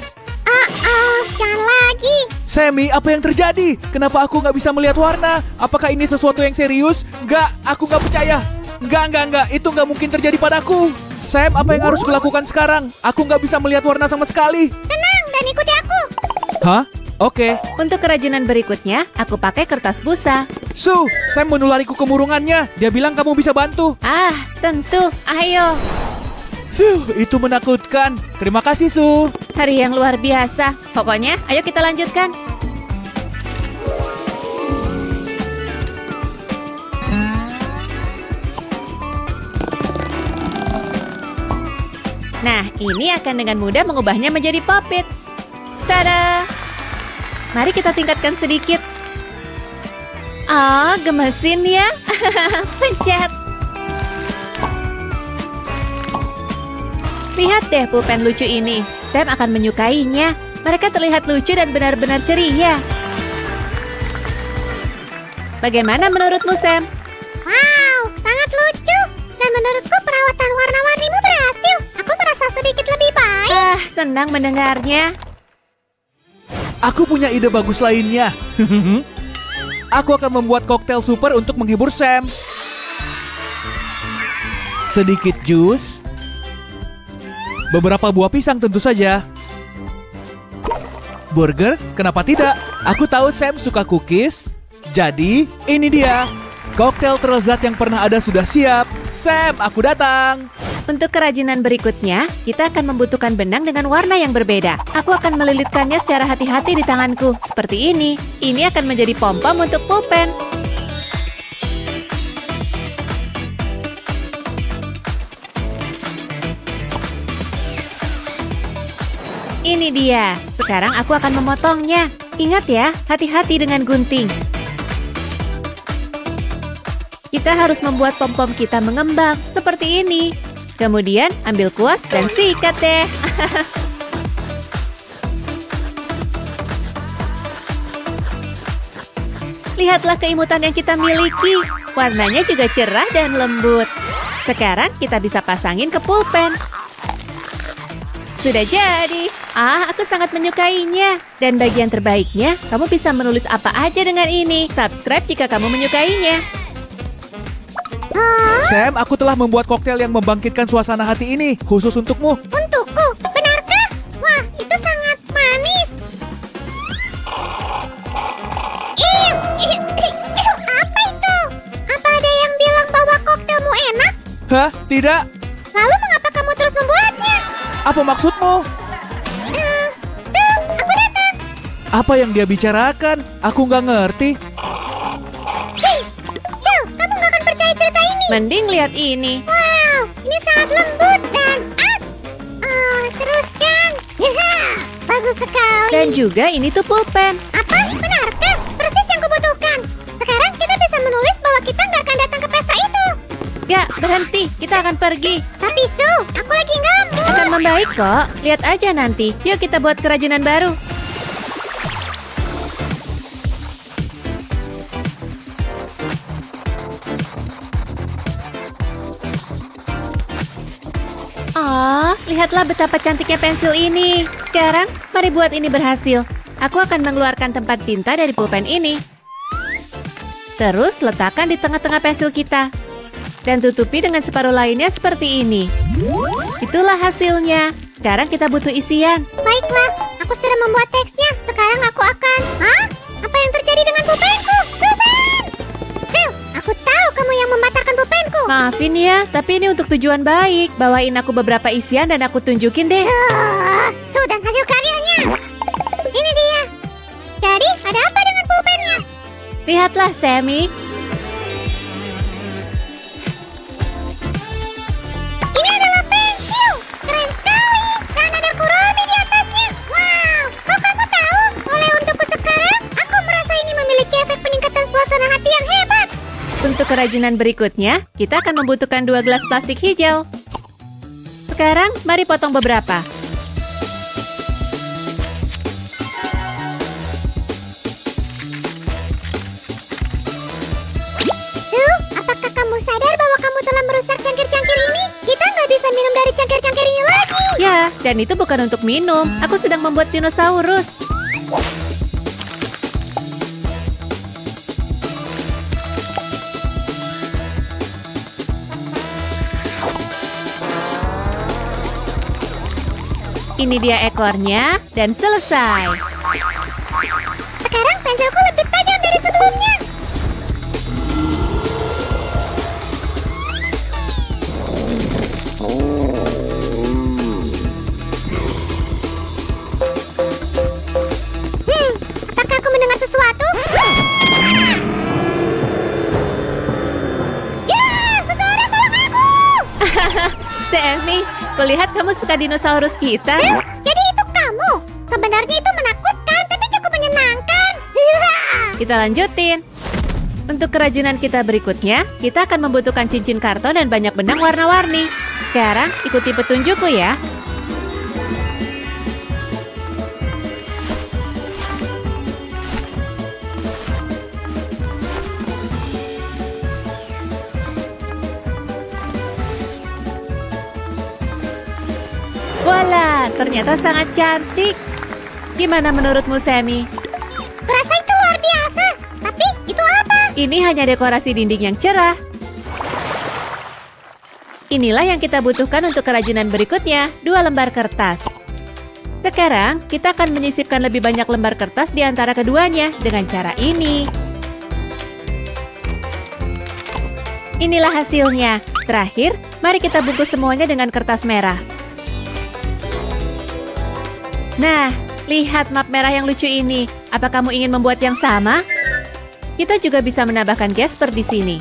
Jangan lagi. Sammy, apa yang terjadi? Kenapa aku nggak bisa melihat warna? Apakah ini sesuatu yang serius? Nggak, aku nggak percaya. Nggak. Itu nggak mungkin terjadi padaku. Sam, apa yang harus kulakukan sekarang? Aku nggak bisa melihat warna sama sekali. Tenang dan ikuti aku. Hah? Oke. Untuk kerajinan berikutnya, aku pakai kertas busa. Su, Sam menulariku kemurungannya. Dia bilang kamu bisa bantu. Tentu. Ayo. Itu menakutkan. Terima kasih, Su. Hari yang luar biasa. Pokoknya, ayo kita lanjutkan. Nah, ini akan dengan mudah mengubahnya menjadi puppet. Tada! Mari kita tingkatkan sedikit. Gemesin ya. Pencet. Lihat deh pulpen lucu ini. Sam akan menyukainya. Mereka terlihat lucu dan benar-benar ceria. Bagaimana menurutmu, Sam? Wow, sangat lucu. Dan menurutku perawatan warna-warnimu berhasil. Aku merasa sedikit lebih baik. Senang mendengarnya. Aku punya ide bagus lainnya. Aku akan membuat koktail super untuk menghibur Sam. Sedikit jus. Beberapa buah pisang tentu saja. Burger, kenapa tidak? Aku tahu Sam suka cookies. Jadi, ini dia. Koktail terlezat yang pernah ada sudah siap. Sam, aku datang. Untuk kerajinan berikutnya, kita akan membutuhkan benang dengan warna yang berbeda. Aku akan melilitkannya secara hati-hati di tanganku, seperti ini. Ini akan menjadi pom-pom untuk pulpen. Ini dia. Sekarang aku akan memotongnya. Ingat ya, hati-hati dengan gunting. Kita harus membuat pom-pom kita mengembang, seperti ini. Kemudian ambil kuas dan sikat deh. Lihatlah keimutan yang kita miliki. Warnanya juga cerah dan lembut. Sekarang kita bisa pasangin ke pulpen. Sudah jadi. Aku sangat menyukainya. Dan bagian terbaiknya, kamu bisa menulis apa aja dengan ini. Subscribe jika kamu menyukainya. Sam, aku telah membuat koktail yang membangkitkan suasana hati ini, khusus untukmu. Untukku, benarkah? Wah, itu sangat manis. Apa itu? Apa ada yang bilang bahwa koktailmu enak? Hah? Tidak? Lalu mengapa kamu terus membuatnya? Apa maksudmu? Tuh, aku datang. Apa yang dia bicarakan? Aku nggak ngerti. Guys, tuh, kamu nggak akan percaya cerita ini. Mending lihat ini. Wow, ini sangat lembut dan teruskan. Bagus sekali. Dan juga ini tuh pulpen. Apa? Benarkah? Persis yang kubutuhkan. Sekarang kita bisa menulis bahwa kita nggak akan datang ke pesta itu. Gak, berhenti. Kita akan pergi. Tapi Su, aku lagi ngamuk. Akan membaik kok. Lihat aja nanti. Yuk kita buat kerajinan baru. Oh, lihatlah betapa cantiknya pensil ini. Sekarang, mari buat ini berhasil. Aku akan mengeluarkan tempat tinta dari pulpen ini. Terus, letakkan di tengah-tengah pensil kita. Dan tutupi dengan separuh lainnya seperti ini. Itulah hasilnya. Sekarang kita butuh isian. Baiklah, aku sudah membuat teksnya. Sekarang aku akan... Hah? Apa yang terjadi dengan pulpenku? Susan! Tuh, aku tahu kamu yang membatalkan pulpenku. Maafin ya, tapi ini untuk tujuan baik. Bawain aku beberapa isian dan aku tunjukin deh. Tuh, dan hasil karyanya. Ini dia. Jadi, ada apa dengan pulpennya? Lihatlah, Sammy. Ini adalah pensil. Keren sekali. Dan ada Kuromi di atasnya. Wow, kok kamu tahu? Oleh untukku sekarang, aku merasa ini memiliki efek peningkatan suasana hati yang hebat. Untuk kerajinan berikutnya, kita akan membutuhkan 2 gelas plastik hijau. Sekarang, mari potong beberapa. Apakah kamu sadar bahwa kamu telah merusak cangkir-cangkir ini? Kita nggak bisa minum dari cangkir-cangkir ini lagi. Ya, dan itu bukan untuk minum. Aku sedang membuat dinosaurus. Ini dia ekornya, dan selesai. Sekarang pensilku lebih tajam dari sebelumnya. Apakah aku mendengar sesuatu? Ya, seseorang tolong aku! Sammy, kulihat kamu suka dinosaurus kita. Jadi itu kamu? Sebenarnya itu menakutkan, tapi cukup menyenangkan. Kita lanjutin. Untuk kerajinan kita berikutnya, kita akan membutuhkan cincin karton dan banyak benang warna-warni. Sekarang, ikuti petunjukku ya. Voila, ternyata sangat cantik. Gimana menurutmu, Sammy? Kurasa itu luar biasa. Tapi itu apa? Ini hanya dekorasi dinding yang cerah. Inilah yang kita butuhkan untuk kerajinan berikutnya, 2 lembar kertas. Sekarang, kita akan menyisipkan lebih banyak lembar kertas di antara keduanya dengan cara ini. Inilah hasilnya. Terakhir, mari kita bungkus semuanya dengan kertas merah. Nah, lihat map merah yang lucu ini. Apa kamu ingin membuat yang sama? Kita juga bisa menambahkan gesper di sini.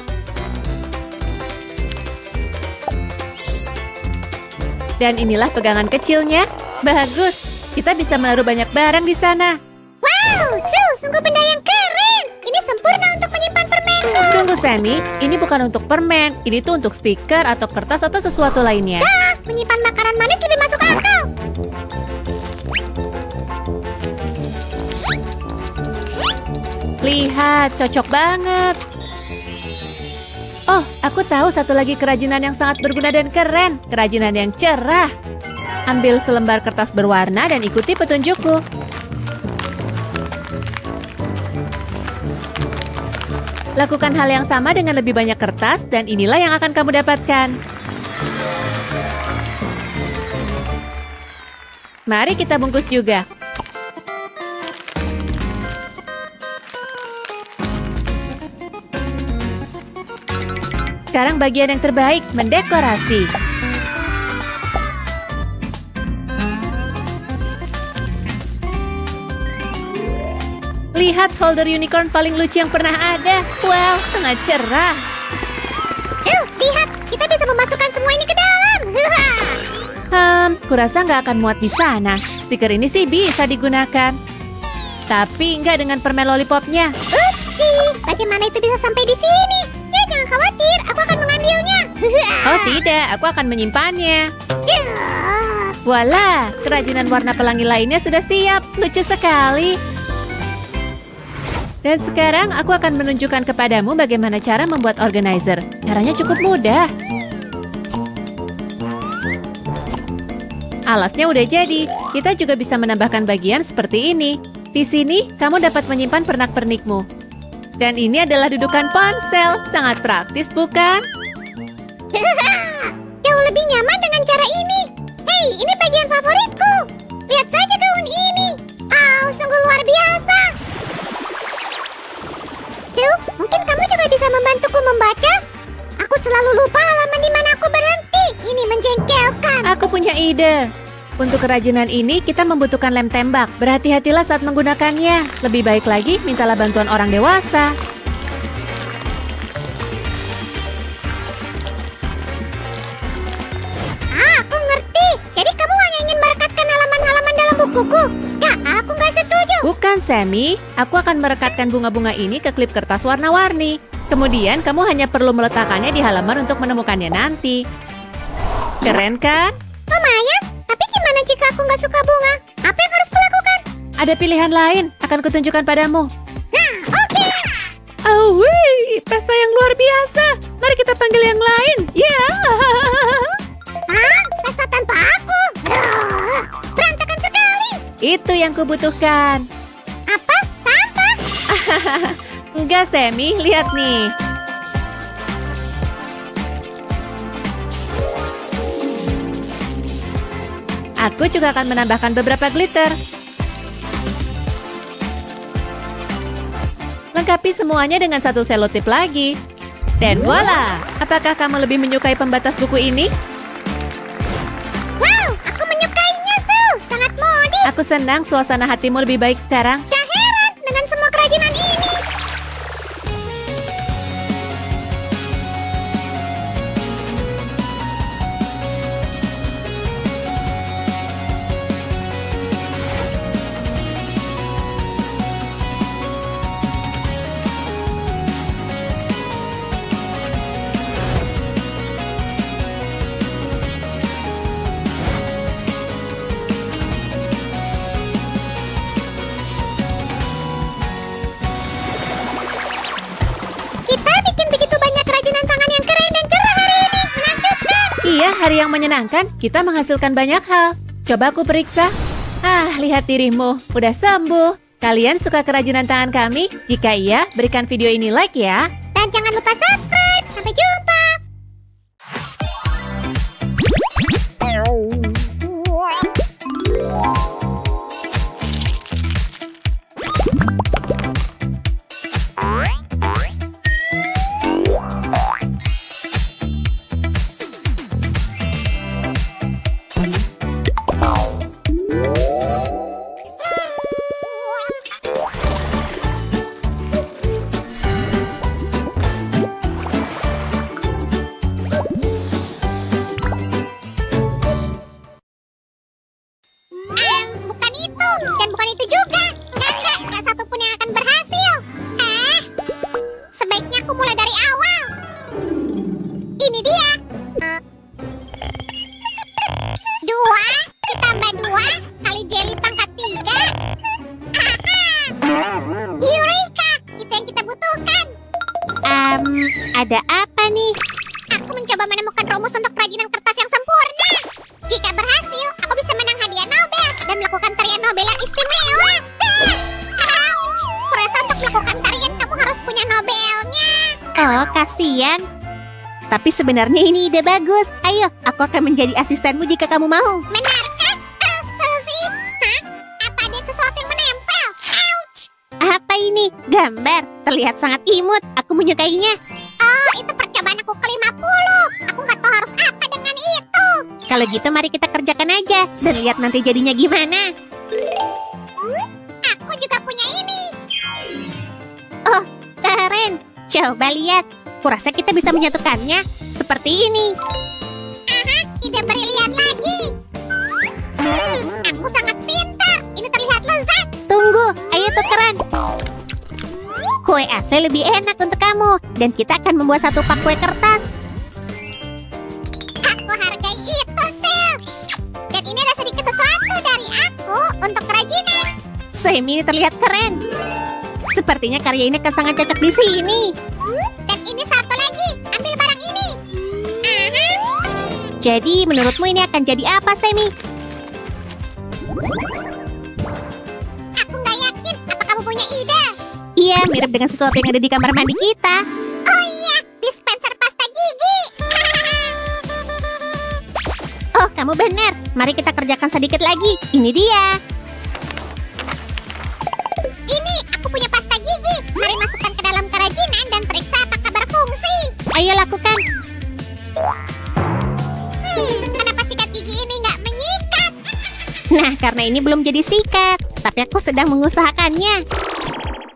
Dan inilah pegangan kecilnya. Bagus, kita bisa menaruh banyak barang di sana. Wow, Sue, sungguh benda yang keren. Ini sempurna untuk menyimpan permenku. Tunggu, Sammy. Ini bukan untuk permen. Ini tuh untuk stiker atau kertas atau sesuatu lainnya. Menyimpan makanan manis lebih masuk akal. Lihat, cocok banget. Oh, aku tahu satu lagi kerajinan yang sangat berguna dan keren. Kerajinan yang cerah. Ambil selembar kertas berwarna dan ikuti petunjukku. Lakukan hal yang sama dengan lebih banyak kertas dan inilah yang akan kamu dapatkan. Mari kita bungkus juga. Sekarang bagian yang terbaik, mendekorasi. Lihat holder unicorn paling lucu yang pernah ada. Wow, sangat cerah. Lihat, kita bisa memasukkan semua ini ke dalam. Kurasa nggak akan muat di sana. Stiker ini sih bisa digunakan. Tapi nggak dengan permen lollipopnya. Upsi, bagaimana itu bisa sampai di sini? Ya, jangan khawatir, aku akan mengambilnya. Oh tidak, aku akan menyimpannya. Voila, kerajinan warna pelangi lainnya sudah siap. Lucu sekali. Dan sekarang aku akan menunjukkan kepadamu bagaimana cara membuat organizer. Caranya cukup mudah. Alasnya udah jadi. Kita juga bisa menambahkan bagian seperti ini. Di sini, kamu dapat menyimpan pernak-pernikmu. Dan ini adalah dudukan ponsel. Sangat praktis, bukan? Jauh lebih nyaman dengan cara ini. Hei, ini bagian favoritku. Lihat saja gaun ini. Sungguh luar biasa. Tuh, mungkin kamu juga bisa membantuku membaca. Aku selalu lupa halaman di mana aku berhenti. Ini menjengkelkan. Aku punya ide. Untuk kerajinan ini, kita membutuhkan lem tembak. Berhati-hatilah saat menggunakannya. Lebih baik lagi, mintalah bantuan orang dewasa. Aku ngerti. Jadi kamu hanya ingin merekatkan halaman-halaman dalam bukuku. Aku nggak setuju. Bukan, Sammy. Aku akan merekatkan bunga-bunga ini ke klip kertas warna-warni. Kemudian, kamu hanya perlu meletakkannya di halaman untuk menemukannya nanti. Keren, kan? Lumayan, tapi gimana jika aku nggak suka bunga? Apa yang harus kulakukan? Ada pilihan lain. Akan kutunjukkan padamu. Oke. Oh, wih, pesta yang luar biasa. Mari kita panggil yang lain. Ya. Pesta tanpa aku. Berantakan sekali. Itu yang kubutuhkan. Apa? Sampah? Enggak, Sammy. Lihat nih. Aku juga akan menambahkan beberapa glitter. Lengkapi semuanya dengan satu selotip lagi. Dan voila! Apakah kamu lebih menyukai pembatas buku ini? Wow, aku menyukainya, Sue. Sangat modis. Aku senang suasana hatimu lebih baik sekarang. Gak heran dengan semua kerajinan ini. Iya, hari yang menyenangkan. Kita menghasilkan banyak hal. Coba aku periksa. Lihat dirimu. Udah sembuh. Kalian suka kerajinan tangan kami? Jika iya, berikan video ini like ya. Dan jangan lupa subscribe. Sampai jumpa. Dan bukan itu juga. Enggak, nggak satu pun yang akan berhasil. Sebaiknya aku mulai dari awal. Ini dia. 2 ditambah 2 kali jelly pangkat 3. Eureka! Itu yang kita butuhkan. Ada apa nih? Aku mencoba menemukan rumus untuk kerajinan kertas yang sempurna. Jika berhasil, aku bisa menang hadiah Nobel dan melakukan tarian Nobel yang istimewa. Ouch! Kurasa untuk melakukan tarian kamu harus punya Nobelnya. Oh, kasihan. Tapi sebenarnya ini ide bagus. Ayo, aku akan menjadi asistenmu jika kamu mau. Benarkah? Suzy? Hah? Apa ada sesuatu yang menempel? Ouch! Apa ini? Gambar. Terlihat sangat imut. Aku menyukainya. Oh, itu percobaan aku ke-50. Aku nggak tahu harus apa dengan itu. Kalau gitu mari kita kerjakan aja dan lihat nanti jadinya gimana. Aku juga punya ini. Oh, keren. Coba lihat. Kurasa kita bisa menyatukannya seperti ini. Aha, ide brilian lagi. Aku sangat pintar. Ini terlihat lezat. Tunggu, ayo tukeran. Kue asli lebih enak untuk kamu. Dan kita akan membuat satu pak kue kertas. Aku hargai itu, Sil. Dan ini ada sedikit sesuatu dari aku untuk kerajinan. Semi terlihat keren. Sepertinya karya ini akan sangat cocok di sini. Dan ini satu lagi. Ambil barang ini. Aha. Jadi menurutmu ini akan jadi apa, Semi? Aku nggak yakin. Apa kamu punya ide? Iya, mirip dengan sesuatu yang ada di kamar mandi kita. Oh iya, dispenser pasta gigi. Oh, kamu benar. Mari kita kerjakan sedikit lagi. Ini dia. Ini, aku punya pasta gigi. Mari masukkan ke dalam kerajinan dan periksa apakah berfungsi. Ayo lakukan. Kenapa sikat gigi ini nggak menyikat? Nah, karena ini belum jadi sikat. Tapi aku sedang mengusahakannya.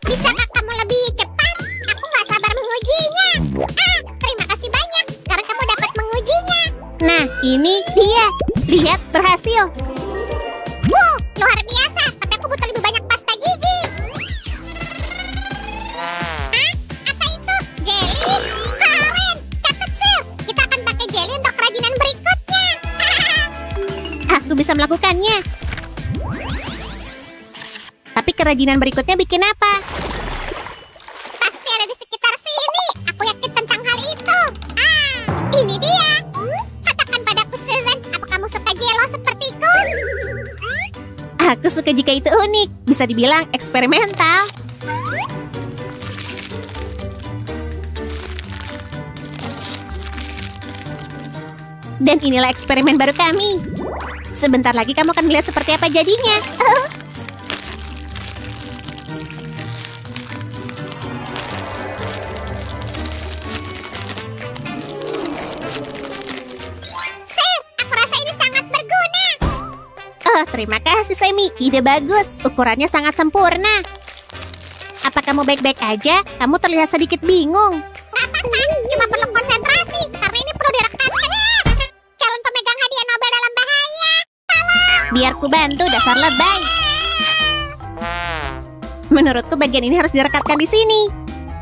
Bisakah kamu lebih cepat? Aku nggak sabar mengujinya. Terima kasih banyak. Sekarang kamu dapat mengujinya. Nah, ini dia. Lihat, berhasil. Luar biasa. Tapi aku butuh lebih banyak pasta gigi. Apa itu? Jelly? Keren. Catat, Sil. Kita akan pakai jelly untuk kerajinan berikutnya. Aku bisa melakukannya. Tapi kerajinan berikutnya bikin apa? Pasti ada di sekitar sini. Aku yakin tentang hal itu. Ini dia. Katakan padaku, Susan. Apa kamu suka jelo sepertiku? Aku suka jika itu unik. Bisa dibilang eksperimental. Dan inilah eksperimen baru kami. Sebentar lagi kamu akan melihat seperti apa jadinya. Sir, aku rasa ini sangat berguna. Oh, terima kasih, Semi. Ide bagus. Ukurannya sangat sempurna. Apa kamu baik-baik aja? Kamu terlihat sedikit bingung. Nggak apa-apa, cuma perlu konsentrasi. Karena ini perlu direkam. Calon pemegang hadiah Nobel dalam bahaya. Biar ku bantu, dasar lebay. Menurutku bagian ini harus direkatkan di sini.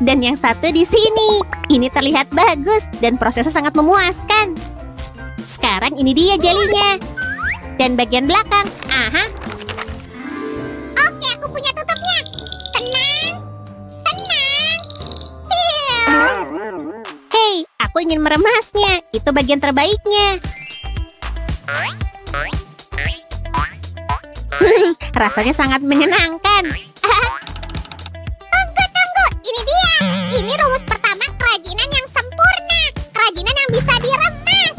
Dan yang satu di sini. Ini terlihat bagus dan prosesnya sangat memuaskan. Sekarang ini dia jelinya. Dan bagian belakang. Aha. Oke, aku punya tutupnya. Tenang. Tenang. Piu. Hei, aku ingin meremasnya. Itu bagian terbaiknya. Rasanya sangat menyenangkan. Tunggu. Ini dia. Ini rumus pertama kerajinan yang sempurna. Kerajinan yang bisa diremas.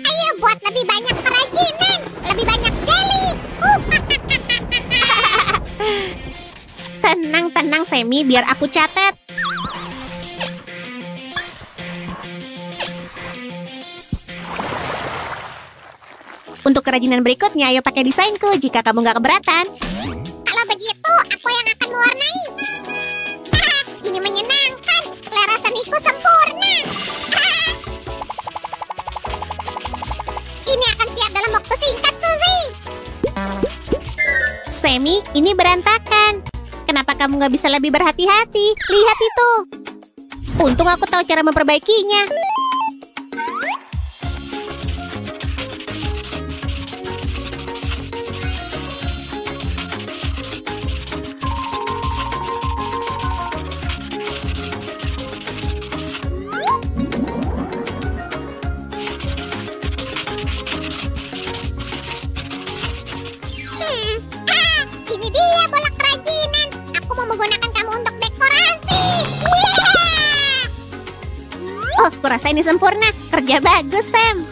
Ayo buat lebih banyak kerajinan. Lebih banyak jelly. Tenang, Semi, biar aku catat. Untuk kerajinan berikutnya, ayo pakai desainku jika kamu nggak keberatan. Kalau begitu, aku yang akan mewarnai. Ini menyenangkan. Selera seniku sempurna. Ini akan siap dalam waktu singkat, Suzy. Sammy, ini berantakan. Kenapa kamu nggak bisa lebih berhati-hati? Lihat itu. Untung aku tahu cara memperbaikinya. Ini dia bola kerajinan. Aku mau menggunakan kamu untuk dekorasi. Yeah! Oh, kurasa ini sempurna. Kerja bagus, Sam.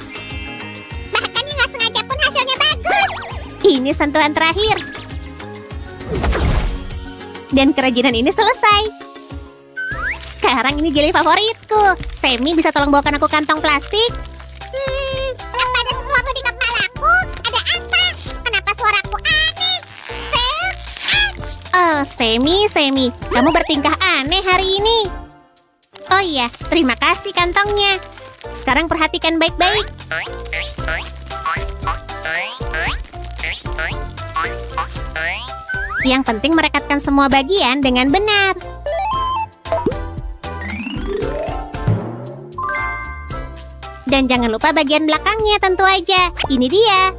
Bahkan yang nggak sengaja pun hasilnya bagus. Ini sentuhan terakhir. Dan kerajinan ini selesai. Sekarang ini jelly favoritku. Sammy, bisa tolong bawakan aku kantong plastik? Apa ada sesuatu di kepalaku? Ada apa? Kenapa suaraku aneh? Oh, Sammy, kamu bertingkah aneh hari ini. Oh iya, terima kasih kantongnya. Sekarang perhatikan baik-baik. Yang penting merekatkan semua bagian dengan benar. Dan jangan lupa bagian belakangnya tentu aja. Ini dia.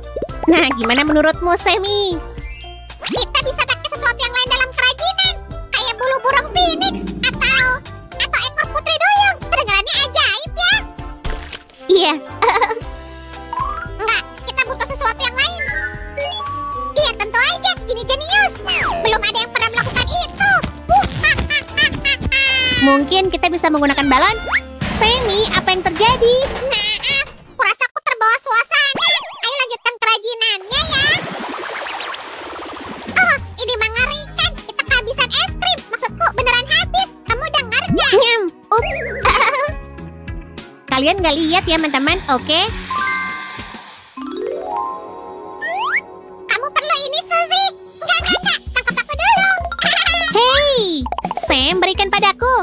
Nah, gimana menurutmu, Sammy? Kita bisa pakai sesuatu yang lain dalam kerajinan. Kayak bulu burung phoenix atau ekor putri duyung. Kedengarannya ajaib ya. Iya, Enggak, kita butuh sesuatu yang lain. Iya, tentu aja. Ini jenius. Belum ada yang pernah melakukan itu. mungkin kita bisa menggunakan balon. Sammy, apa yang terjadi? Maaf, kurasa aku terbawa suasana. Ayo lanjutkan kerajinannya ya. Oh, ini mengerikan. Kita kehabisan es krim. Maksudku beneran habis. Kamu dengar nggak? Nyam, ups. Kalian nggak lihat ya, teman-teman, oke? Kamu perlu ini, Suzy. Enggak. Tangkap aku dulu. Hey, Sam, berikan padaku.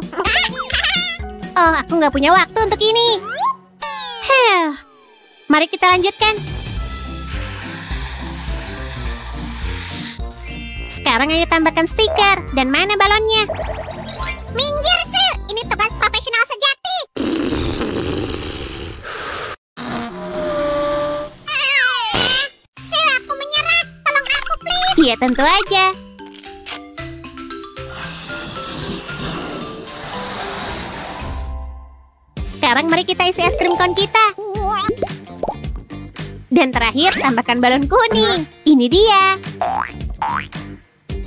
Oh, aku nggak punya waktu untuk ini. Mari kita lanjutkan. Sekarang ayo tambahkan stiker. Dan mana balonnya? Minggir, Sil. Ini tugas profesional sejati. Sil, aku menyerah. Tolong aku, please. Iya, tentu aja. Sekarang mari kita isi es krim kon kita. Dan terakhir, tambahkan balon kuning. Ini dia.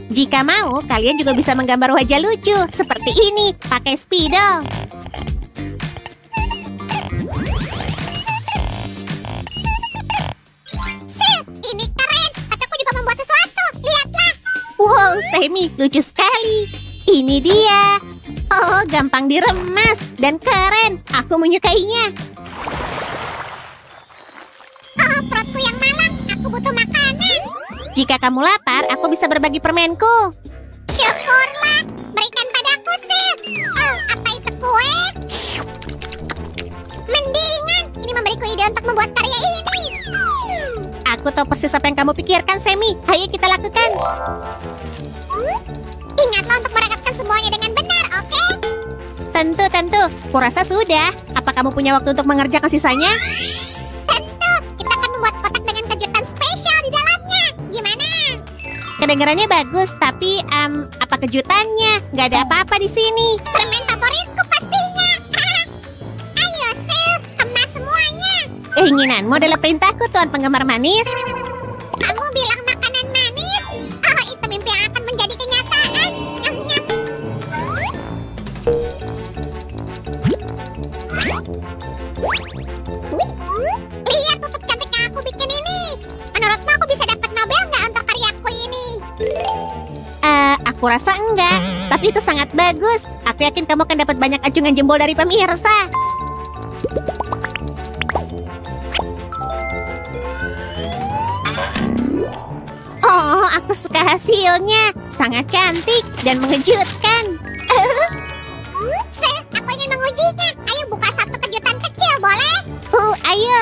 Jika mau, kalian juga bisa menggambar wajah lucu seperti ini pakai spidol. Sil, ini keren. Tapi aku juga membuat sesuatu. Lihatlah. Wow, Sammy, lucu sekali. Ini dia. Oh, gampang diremas dan keren. Aku menyukainya. Oh, perutku yang malang. Aku butuh makanan. Jika kamu lapar, aku bisa berbagi permenku. Syukurlah. Berikan padaku, Sil. Oh, apa itu kue? Mendingan. Ini memberiku ide untuk membuat karya ini. Aku tahu persis apa yang kamu pikirkan, Sammy. Ayo kita lakukan. Ingatlah untuk merekatkan semuanya dengan benar, oke? Tentu. Kurasa sudah. Apa kamu punya waktu untuk mengerjakan sisanya? Tentu. Kita akan membuat kotak dengan kejutan spesial di dalamnya. Gimana? Kedengarannya bagus, tapi apa kejutannya? Gak ada apa-apa di sini. Permen favoritku pastinya. Ayo, Sil. Kemas semuanya. Keinginanmu adalah perintahku, Tuan Penggemar Manis. Kamu bilang makanan manis? Oh, itu mimpi yang akan menjadi kenyataan. Nyam-nyam. Lihat tutup cantik yang aku bikin ini. Menurutmu aku bisa dapat Nobel nggak untuk karyaku ini? Aku rasa enggak. Tapi itu sangat bagus. Aku yakin kamu akan dapat banyak acungan jempol dari pemirsa. Oh, aku suka hasilnya. Sangat cantik dan mengejutkan. Sil, aku ingin mengujinya. Ayo buka satu kejutan kecil, boleh? Ayo.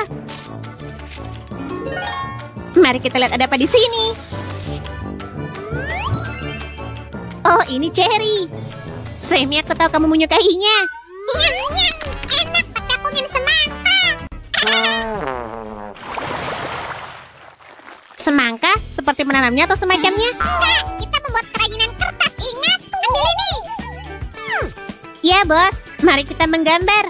Mari kita lihat ada apa di sini. Oh, ini cherry. Sammy, aku tahu kamu menyukainya. Nyam, enak, tapi aku ingin semangka. Semangka? Seperti menanamnya atau semacamnya? Enggak, kita membuat kerajinan kertas, ingat? Ambil ini. Ya, bos. Mari kita menggambar.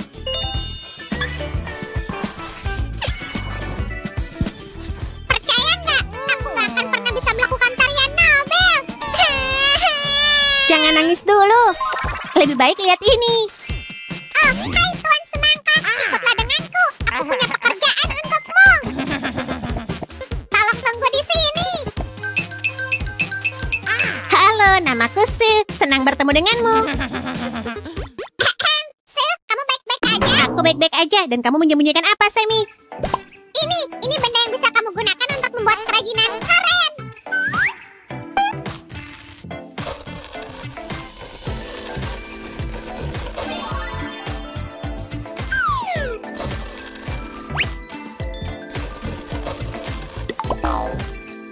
Percaya nggak? Aku nggak akan pernah bisa melakukan tarian Nobel. Jangan nangis dulu. Lebih baik lihat ini. Oh, hai Tuan Semangka, ikutlah denganku. Aku punya pekerjaan untukmu. Tolong tunggu di sini. Halo, namaku Sue. Senang bertemu denganmu. Sue, kamu baik-baik aja? Aku baik-baik aja. Dan kamu menyembunyikan apa, Sammy? Ini benda yang bisa kamu gunakan untuk membuat kerajinan keren.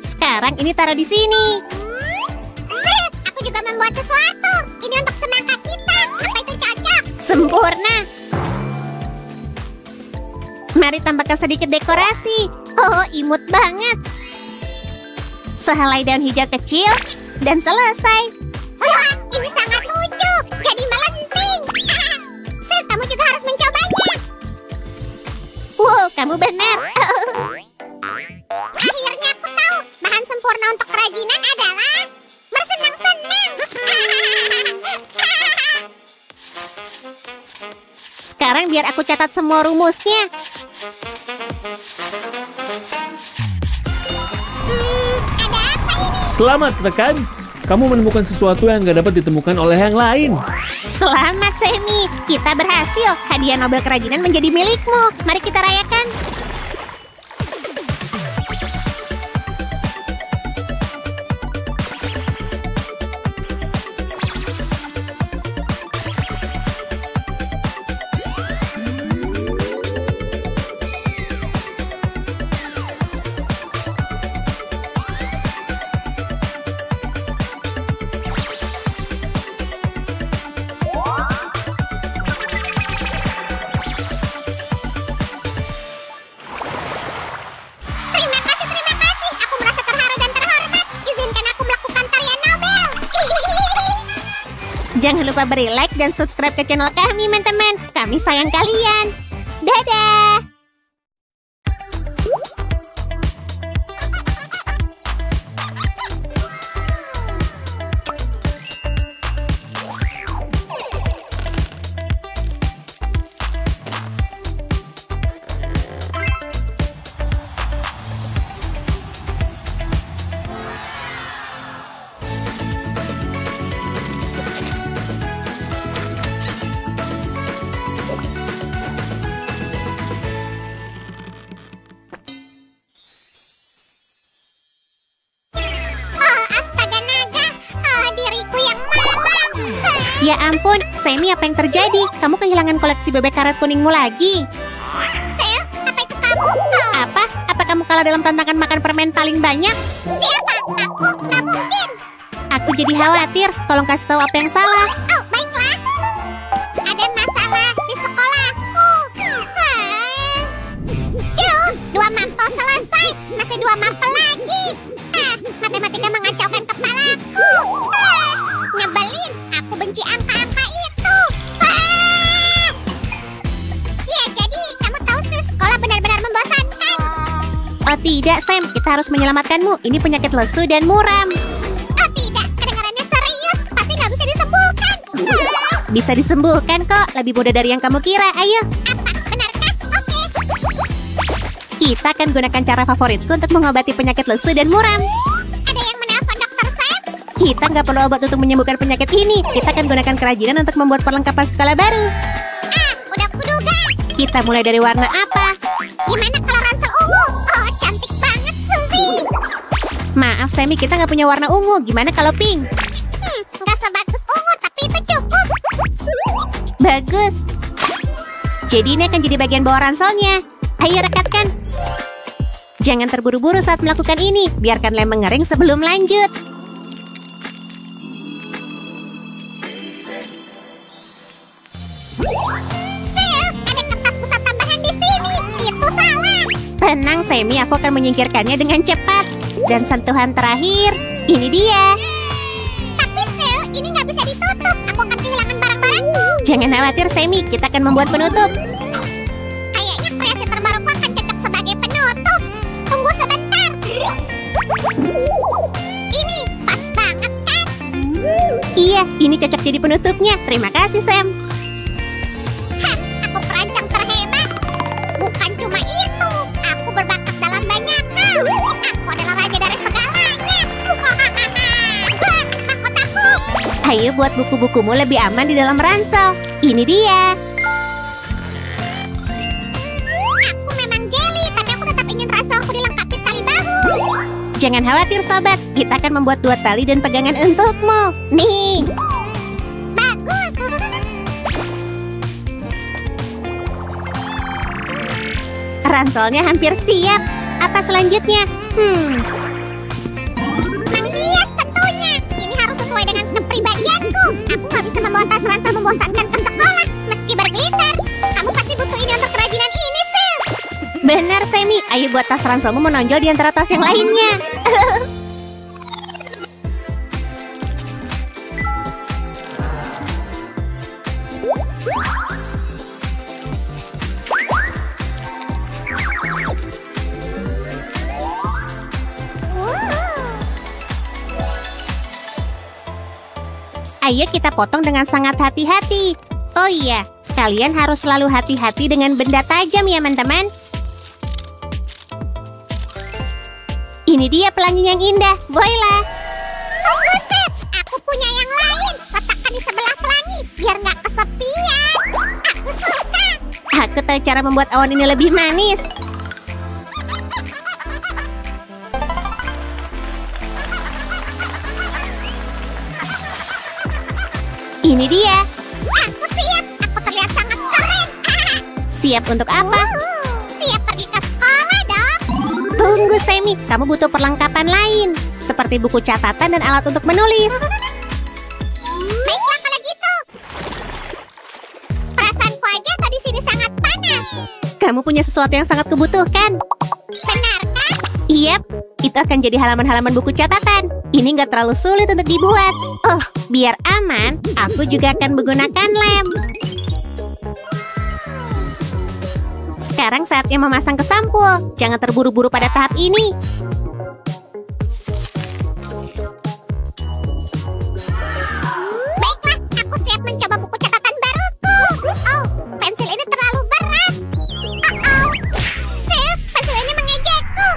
Sekarang ini taruh di sini. Sip, aku juga membuat sesuatu. Ini untuk semangka kita. Apa itu cocok? Sempurna. Mari tambahkan sedikit dekorasi. Oh, imut banget. Sehelai daun hijau kecil dan selesai. Wah, ini sangat lucu. Jadi melenting. Sip, kamu juga harus mencobanya. Wow, kamu benar. Akhirnya aku tahu. Bahan sempurna untuk kerajinan adalah bersenang-senang. Sekarang biar aku catat semua rumusnya. Ada apa ini? Selamat rekan, kamu menemukan sesuatu yang gak dapat ditemukan oleh yang lain. Selamat, Sammy. Kita berhasil. Hadiah Nobel kerajinan menjadi milikmu. Mari kita rayakan. Terima kasih. Aku merasa terharu dan terhormat. Izinkan aku melakukan tarian Nobel. Jangan lupa beri like dan subscribe ke channel kami, teman-teman. Kami sayang kalian. Dadah! Oh, astaga naga. Oh, diriku yang malang. Ya ampun, Sammy, apa yang terjadi? Kamu kehilangan koleksi bebek karet kuningmu lagi. Sir, apa itu kamu? Oh, Apa? Apa kamu kalah dalam tantangan makan permen paling banyak? siapa? Aku? Nggak mungkin. Aku jadi khawatir. Tolong kasih tahu apa yang salah. Oh, baiklah. Ada masalah di sekolahku. Yuh, 2 mapel selesai. Masih 2 mapel lagi. Matematika mengacaukan kepalaku. Nyebelin. Aku benci angka-angka itu. Ya, jadi kamu tahu sih sekolah benar-benar membosankan. Oh tidak, Sam. Kita harus menyelamatkanmu. Ini penyakit lesu dan muram. Oh tidak, kedengarannya serius. Pasti nggak bisa disembuhkan. Bisa disembuhkan kok. Lebih mudah dari yang kamu kira. Ayo. Apa? Benarkah? Oke. Kita akan gunakan cara favoritku untuk mengobati penyakit lesu dan muram. Ada yang menelpon Dokter Sam? Kita nggak perlu obat untuk menyembuhkan penyakit ini. Kita akan gunakan kerajinan untuk membuat perlengkapan sekolah baru. Udah kuduga. Kita mulai dari warna apa? Gimana kalau ransel ungu? Oh, cantik banget, Suzy. Maaf, Sammy, kita nggak punya warna ungu. Gimana kalau pink? Nggak sebagus ungu, tapi itu cukup. Bagus. Jadi ini akan jadi bagian bawah ranselnya. Ayo rekatkan. Jangan terburu-buru saat melakukan ini. Biarkan lem mengering sebelum lanjut. Sammy, aku akan menyingkirkannya dengan cepat. Dan sentuhan terakhir, ini dia. Tapi Sue, ini nggak bisa ditutup. Aku akan kehilangan barang-barangku. Jangan khawatir, Sammy, kita akan membuat penutup. Kayaknya kreasi terbaruku akan cocok sebagai penutup. Tunggu sebentar. Ini pas banget kan? Iya, ini cocok jadi penutupnya. Terima kasih, Sam. Hah, aku perancang terhebat. Bukan cuma itu, aku berbakat dalam banyak hal. Aku adalah raja dari segalanya. Wah, aku takut. Ayo buat buku-bukumu lebih aman di dalam ransel. Ini dia. Aku memang jelly, tapi aku tetap ingin ranselku dilengkapi tali bahu. Jangan khawatir, sobat. Kita akan membuat 2 tali dan pegangan untukmu. Nih. Bagus. Ranselnya hampir siap. Apa selanjutnya? Menghias tentunya. Ini harus sesuai dengan kepribadianku. Aku nggak bisa membawa tas ransel membosankan ke sekolah, meski berglitter. Kamu pasti butuh ini untuk kerajinan ini, Sue. Benar, Sammy. Ayo buat tas ranselmu menonjol di antara tas yang lainnya. Ayo kita potong dengan sangat hati-hati. Oh iya, kalian harus selalu hati-hati dengan benda tajam ya, teman-teman. Ini dia pelangi yang indah, Voila. Tunggu, Sue. Aku punya yang lain. Letakkan di sebelah pelangi, biar nggak kesepian. Aku suka. Aku tahu cara membuat awan ini lebih manis. Ini dia. Aku siap. Aku terlihat sangat keren. Siap untuk apa? Siap pergi ke sekolah, dong. Tunggu, Sammy. Kamu butuh perlengkapan lain. Seperti buku catatan dan alat untuk menulis. Baiklah kalau gitu. Perasaanku aja tadi sini sangat panas. Kamu punya sesuatu yang sangat kubutuhkan. Benar kan? Yap, itu akan jadi halaman-halaman buku catatan. Ini nggak terlalu sulit untuk dibuat. Oh, biar aman, aku juga akan menggunakan lem. Sekarang saatnya memasang ke sampul. Jangan terburu-buru pada tahap ini. Baiklah, aku siap mencoba buku catatan baruku. Oh, pensil ini terlalu berat. Oh, Sue, pensil ini mengejekku.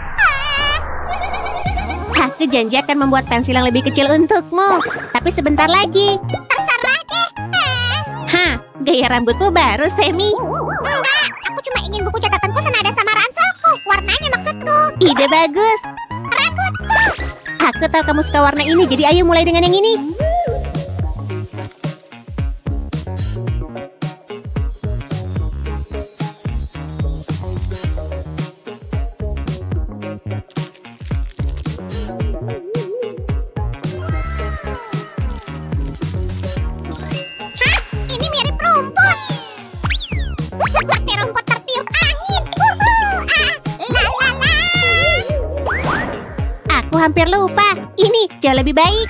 Aku janji akan membuat pensil yang lebih kecil untukmu. Tapi sebentar lagi. Terserah deh. Hah, gaya rambutmu baru, Sammy. Enggak, aku cuma ingin buku catatanku senada sama ranselku. Warnanya maksudku. Ide bagus. Rambutku. Aku tahu kamu suka warna ini, jadi ayo mulai dengan yang ini. Hah? Ini mirip rumput. Seperti rumput tertiup angin. La la la. Aku hampir lupa. Ini jauh lebih baik.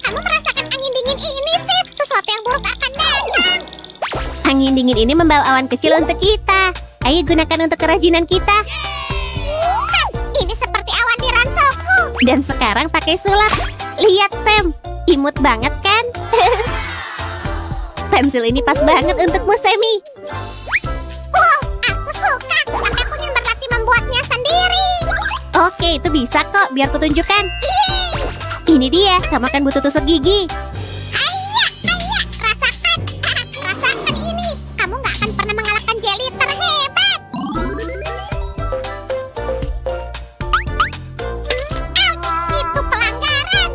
Kamu merasakan angin dingin ini, sih? Sesuatu yang buruk akan datang. Angin dingin ini membawa awan kecil untuk kita. Ayo gunakan untuk kerajinan kita. Hah, ini seperti awan di ranselku. Dan sekarang pakai sulap. Lihat, Sam. Imut banget kan? Pensil ini pas banget untukmu, Sammy. Wow, aku suka. Tapi aku ingin berlatih membuatnya sendiri. Oke, itu bisa kok. Biar kutunjukkan. Yeay. Ini dia. Kamu akan butuh tusuk gigi. Haya, rasakan. Rasakan ini. Kamu nggak akan pernah mengalahkan jelly terhebat. Ouch, itu pelanggaran.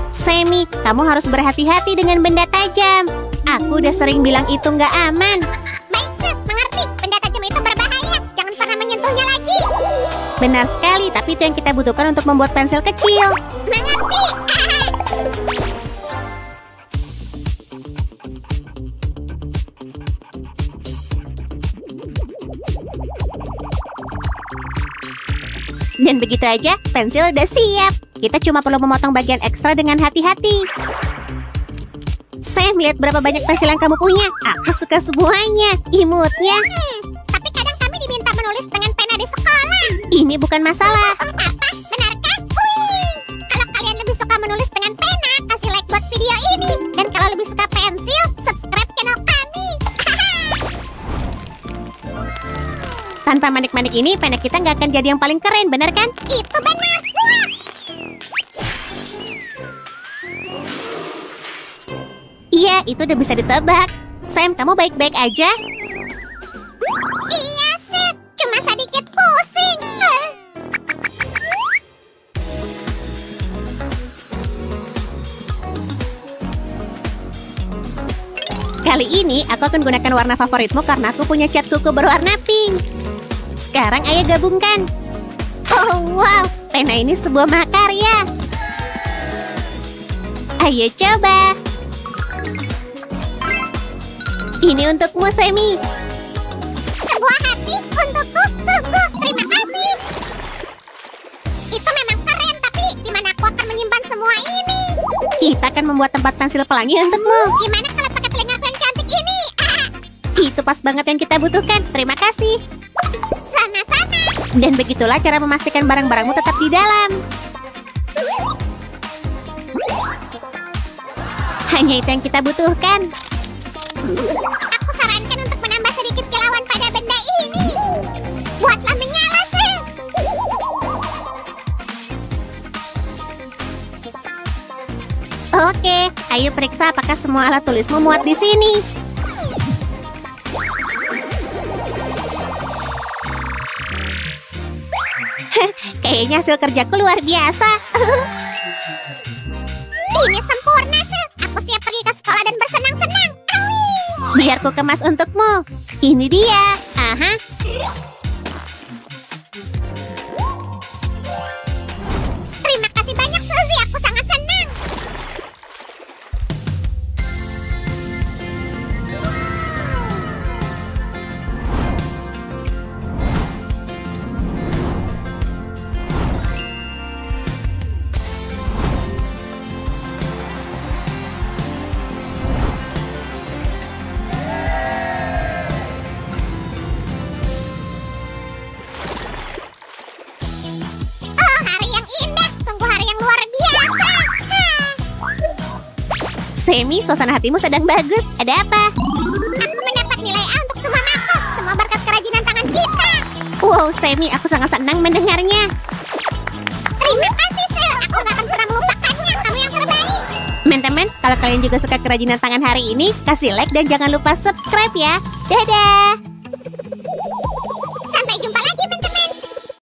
Sammy, kamu harus berhati-hati dengan benda tajam. Aku udah sering bilang itu nggak aman. Baik, Sir. Mengerti. Benda tajam itu berbahaya. Jangan pernah menyentuhnya lagi. Benar sekali, tapi itu yang kita butuhkan untuk membuat pensil kecil. Mengerti. Dan begitu aja, pensil udah siap. Kita cuma perlu memotong bagian ekstra dengan hati-hati. Sam, lihat berapa banyak pensil yang kamu punya. Aku suka semuanya. Imutnya. Tapi kadang kami diminta menulis dengan pena di sekolah. Ini bukan masalah. Apa? Benarkah? Wih! Kalau kalian lebih suka menulis dengan pena, kasih like buat video ini. Dan kalau lebih suka pensil, subscribe channel kami. Tanpa manik-manik ini, pena kita nggak akan jadi yang paling keren, benar kan? Itu benar. Wah! Iya, itu udah bisa ditebak. Sam, kamu baik-baik aja? Iya, Sip. Cuma sedikit pusing. Kali ini, aku akan gunakan warna favoritmu karena aku punya cat kuku berwarna pink. Sekarang ayo gabungkan. Oh, wow. Pena ini sebuah mahakarya. Ayo coba. Ini untukmu, Semi. Sebuah hati untukku, sungguh terima kasih. Itu memang keren, tapi di mana aku akan menyimpan semua ini? Kita akan membuat tempat pensil pelangi untukmu. Gimana kalau pakai telingaku yang cantik ini? Itu pas banget yang kita butuhkan. Terima kasih. Sama-sama. Dan begitulah cara memastikan barang-barangmu tetap di dalam. Hanya itu yang kita butuhkan. Aku sarankan untuk menambah sedikit kilauan pada benda ini. Buatlah menyala, Sil. Oke, ayo periksa apakah semua alat tulismu muat di sini. Kayaknya hasil kerjaku luar biasa. Ini sempurna, Sil. Aku siap pergi ke sekolah dan bersenang-senang. Awi. Biar ku kemas untukmu. Ini dia. Aha. Terima kasih banyak, Suzy. Aku sangat senang. Oh, hari yang indah. Sungguh hari yang luar biasa. Semi, suasana hatimu sedang bagus. Ada apa? Aku mendapat nilai A untuk semua makhluk. Semua berkat kerajinan tangan kita. Wow, Semi, aku sangat senang mendengarnya. Terima kasih, Sil. Aku gak akan pernah melupakannya. Kamu yang terbaik. Teman-teman, kalau kalian juga suka kerajinan tangan hari ini, kasih like dan jangan lupa subscribe ya. Dadah!